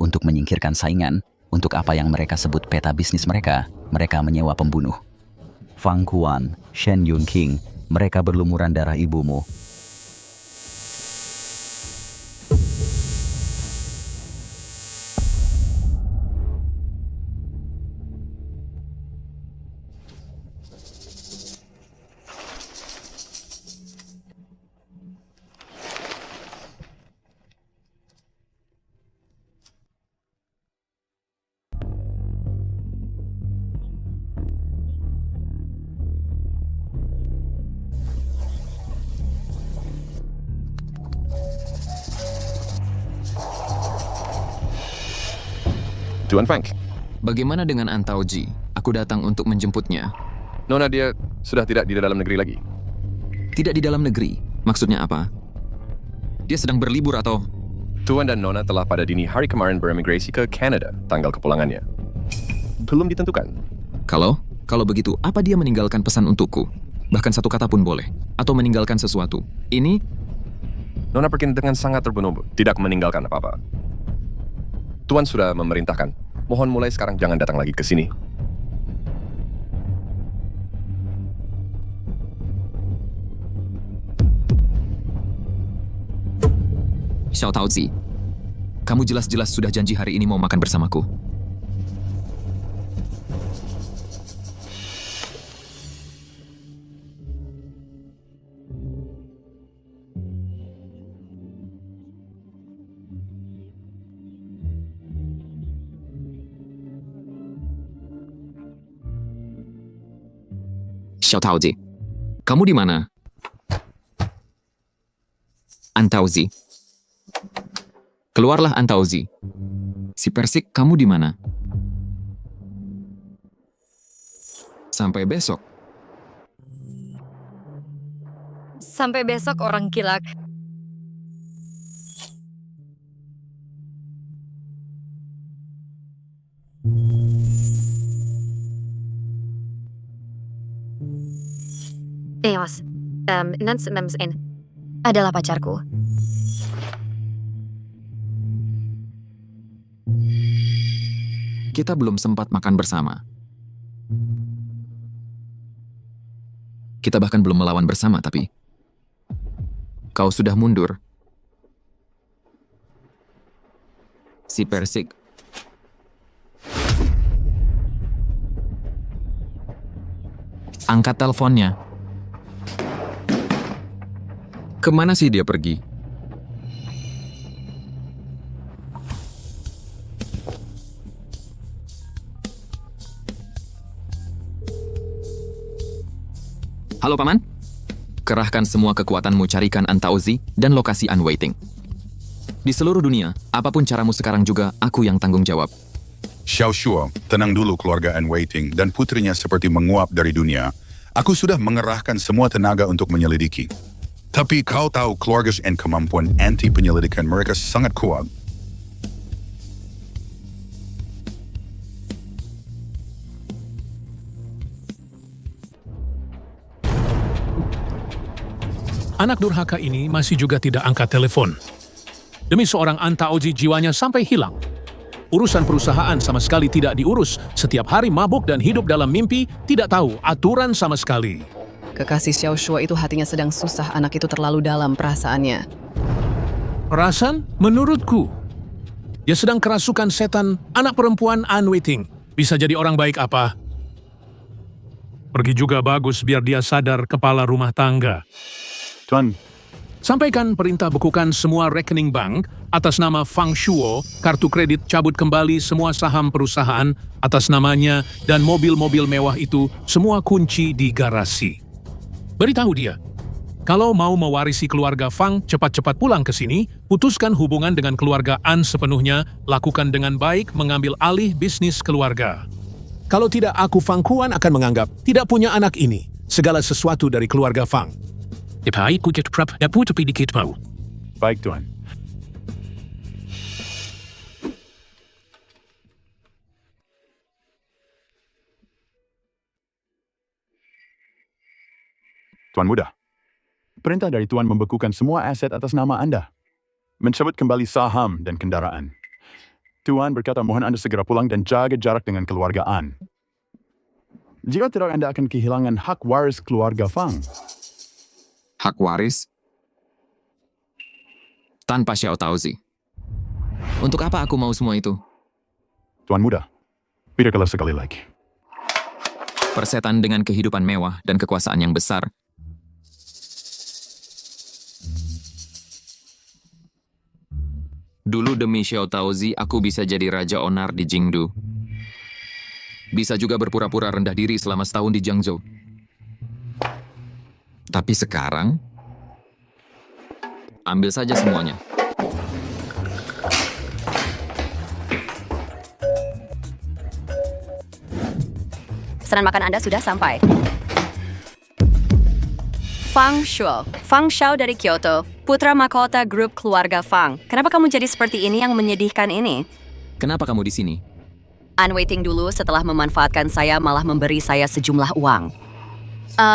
Untuk menyingkirkan saingan, untuk apa yang mereka sebut peta bisnis mereka menyewa pembunuh. Fang Kuan, Shen Yunqing, mereka berlumuran darah ibumu. Tuan Fang. Bagaimana dengan Antauji? Aku datang untuk menjemputnya. Nona, dia sudah tidak di dalam negeri lagi. Tidak di dalam negeri? Maksudnya apa? Dia sedang berlibur atau... Tuan dan Nona telah pada dini hari kemarin beremigrasi ke Kanada. Tanggal kepulangannya belum ditentukan. Kalau begitu, apa dia meninggalkan pesan untukku? Bahkan satu kata pun boleh. Atau meninggalkan sesuatu. Ini... Nona pergi dengan sangat terburu-buru, tidak meninggalkan apa-apa. Tuan sudah memerintahkan. Mohon mulai sekarang jangan datang lagi ke sini. Xiao Taozi, kamu jelas-jelas sudah janji hari ini mau makan bersamaku. Xiao Taozi, kamu di mana? Antauzi. Keluarlah Antauzi. Si Persik, kamu di mana? Sampai besok. Sampai besok orang kilak. Mas, Nansen adalah pacarku. Kita belum sempat makan bersama. Kita bahkan belum melawan bersama, tapi... Kau sudah mundur. Si Persik. Angkat teleponnya. Kemana sih dia pergi? Halo Paman, kerahkan semua kekuatanmu carikan Antauzi dan lokasi Unwaiting. Di seluruh dunia, apapun caramu sekarang juga, aku yang tanggung jawab. Xiao Shuo, tenang dulu keluarga Unwaiting dan putrinya seperti menguap dari dunia. Aku sudah mengerahkan semua tenaga untuk menyelidiki. Tapi kau tahu keluarga dan kemampuan anti penyelidikan mereka sangat kuat. Anak durhaka ini masih juga tidak angkat telepon. Demi seorang Antauzi jiwanya sampai hilang. Urusan perusahaan sama sekali tidak diurus. Setiap hari mabuk dan hidup dalam mimpi, tidak tahu aturan sama sekali. Kekasih Xiao Shuo itu hatinya sedang susah, anak itu terlalu dalam perasaannya. Perasaan? Menurutku, dia sedang kerasukan setan anak perempuan Unwaiting. Bisa jadi orang baik apa? Pergi juga bagus biar dia sadar kepala rumah tangga. Tuan. Sampaikan perintah bekukan semua rekening bank atas nama Fang Shuo, kartu kredit cabut kembali semua saham perusahaan atas namanya, dan mobil-mobil mewah itu semua kunci di garasi. Beritahu dia, kalau mau mewarisi keluarga Fang, cepat-cepat pulang ke sini, putuskan hubungan dengan keluarga An sepenuhnya, lakukan dengan baik, mengambil alih bisnis keluarga. Kalau tidak, aku Fang Kuan akan menganggap tidak punya anak ini, segala sesuatu dari keluarga Fang. Baik, Tuan. Tuan Muda, perintah dari Tuan membekukan semua aset atas nama Anda. Mencabut kembali saham dan kendaraan. Tuan berkata mohon Anda segera pulang dan jaga jarak dengan keluarga An. Jika tidak, Anda akan kehilangan hak waris keluarga Fang. Hak waris? Tanpa Xiao Taozi. Untuk apa aku mau semua itu? Tuan Muda, pikirkanlah sekali lagi. Persetan dengan kehidupan mewah dan kekuasaan yang besar. Dulu demi Xiao Taozi, aku bisa jadi Raja Onar di Jingdu. Bisa juga berpura-pura rendah diri selama setahun di Jiangzhou. Tapi sekarang, ambil saja semuanya. Pesanan makan Anda sudah sampai. Fang Shuo. Fang Xiao dari Kyoto, putra mahkota grup keluarga Fang. Kenapa kamu jadi seperti ini yang menyedihkan ini? Kenapa kamu di sini? Unwaiting dulu setelah memanfaatkan saya malah memberi saya sejumlah uang.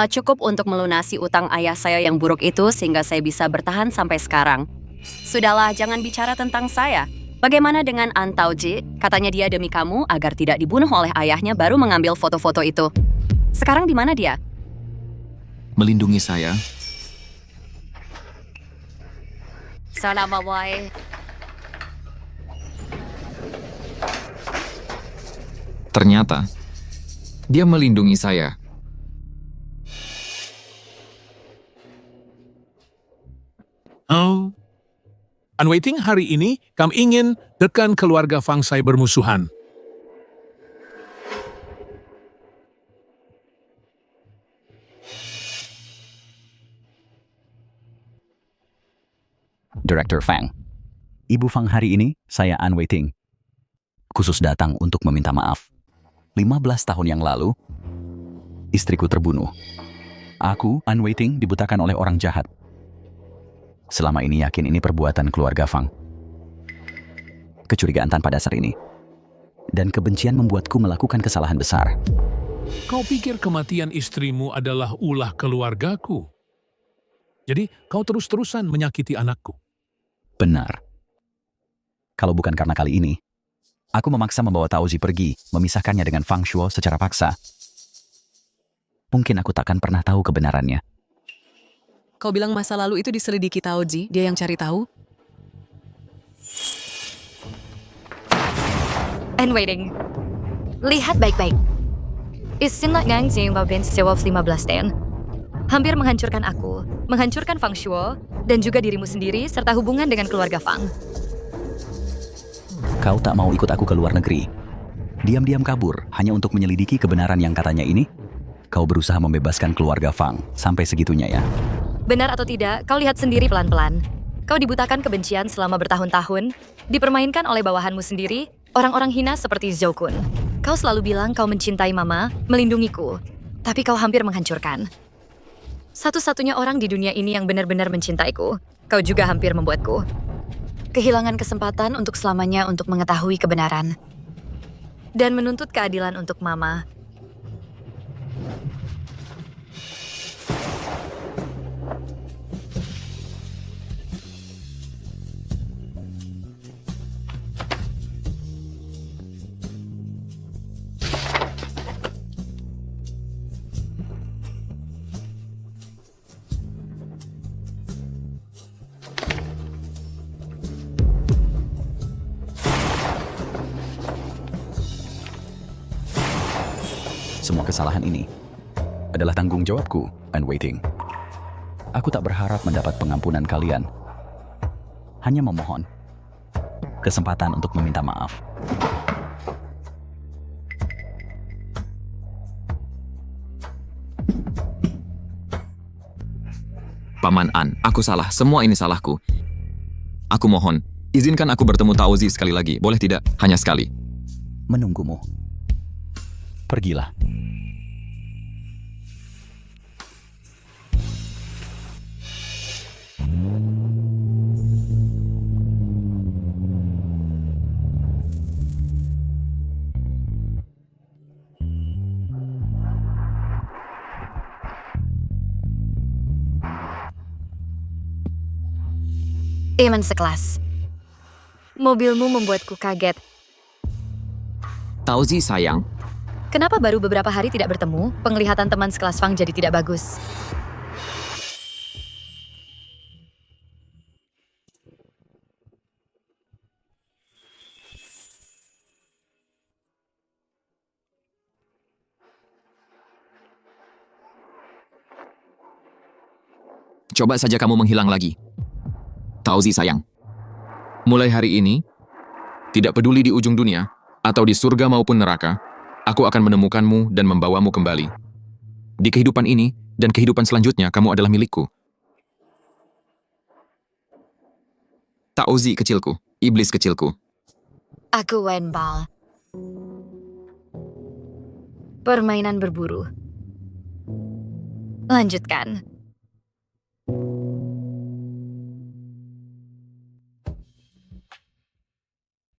Cukup untuk melunasi utang ayah saya yang buruk itu sehingga saya bisa bertahan sampai sekarang. Sudahlah, jangan bicara tentang saya. Bagaimana dengan An Taoji? Katanya dia demi kamu agar tidak dibunuh oleh ayahnya baru mengambil foto-foto itu. Sekarang di mana dia? Melindungi saya. Salam boy. Ternyata, dia melindungi saya. Oh. Unwaiting hari ini, kami ingin tekan keluarga Fang Sai bermusuhan. Director Fang. Ibu Fang hari ini, saya Unwaiting. Khusus datang untuk meminta maaf. 15 tahun yang lalu, istriku terbunuh. Aku, Unwaiting, dibutakan oleh orang jahat. Selama ini yakin ini perbuatan keluarga Fang. Kecurigaan tanpa dasar ini. Dan kebencian membuatku melakukan kesalahan besar. Kau pikir kematian istrimu adalah ulah keluargaku? Jadi kau terus-terusan menyakiti anakku. Benar. Kalau bukan karena kali ini, aku memaksa membawa Taozi pergi, memisahkannya dengan Fang Shuo secara paksa. Mungkin aku takkan pernah tahu kebenarannya. Kau bilang masa lalu itu diselidiki Taoji, dia yang cari tahu? Unwaiting. Lihat baik-baik. Istilah Gangjing Babin Sewolf 15 tahun. Hampir menghancurkan aku, menghancurkan Fang Shuo, dan juga dirimu sendiri serta hubungan dengan keluarga Fang. Kau tak mau ikut aku ke luar negeri. Diam-diam kabur, hanya untuk menyelidiki kebenaran yang katanya ini. Kau berusaha membebaskan keluarga Fang, sampai segitunya ya. Benar atau tidak, kau lihat sendiri pelan-pelan. Kau dibutakan kebencian selama bertahun-tahun, dipermainkan oleh bawahanmu sendiri, orang-orang hina seperti Zhou Kun. Kau selalu bilang kau mencintai Mama, melindungiku, tapi kau hampir menghancurkan. Satu-satunya orang di dunia ini yang benar-benar mencintaiku, kau juga hampir membuatku kehilangan kesempatan untuk selamanya untuk mengetahui kebenaran dan menuntut keadilan untuk Mama. Semua kesalahan ini adalah tanggung jawabku, Unwaiting. Aku tak berharap mendapat pengampunan kalian. Hanya memohon kesempatan untuk meminta maaf. Paman An, aku salah. Semua ini salahku. Aku mohon, izinkan aku bertemu Taozi sekali lagi. Boleh tidak? Hanya sekali. Menunggumu. Pergilah. Teman sekelas. Mobilmu membuatku kaget. Taozi sayang, Kenapa baru beberapa hari tidak bertemu, penglihatan teman sekelas Fang jadi tidak bagus? coba saja kamu menghilang lagi. Taozi sayang, mulai hari ini, tidak peduli di ujung dunia, atau di surga maupun neraka, aku akan menemukanmu dan membawamu kembali. Di kehidupan ini dan kehidupan selanjutnya, kamu adalah milikku. Taozi kecilku, iblis kecilku. Aku Wenbal. Permainan berburu. Lanjutkan.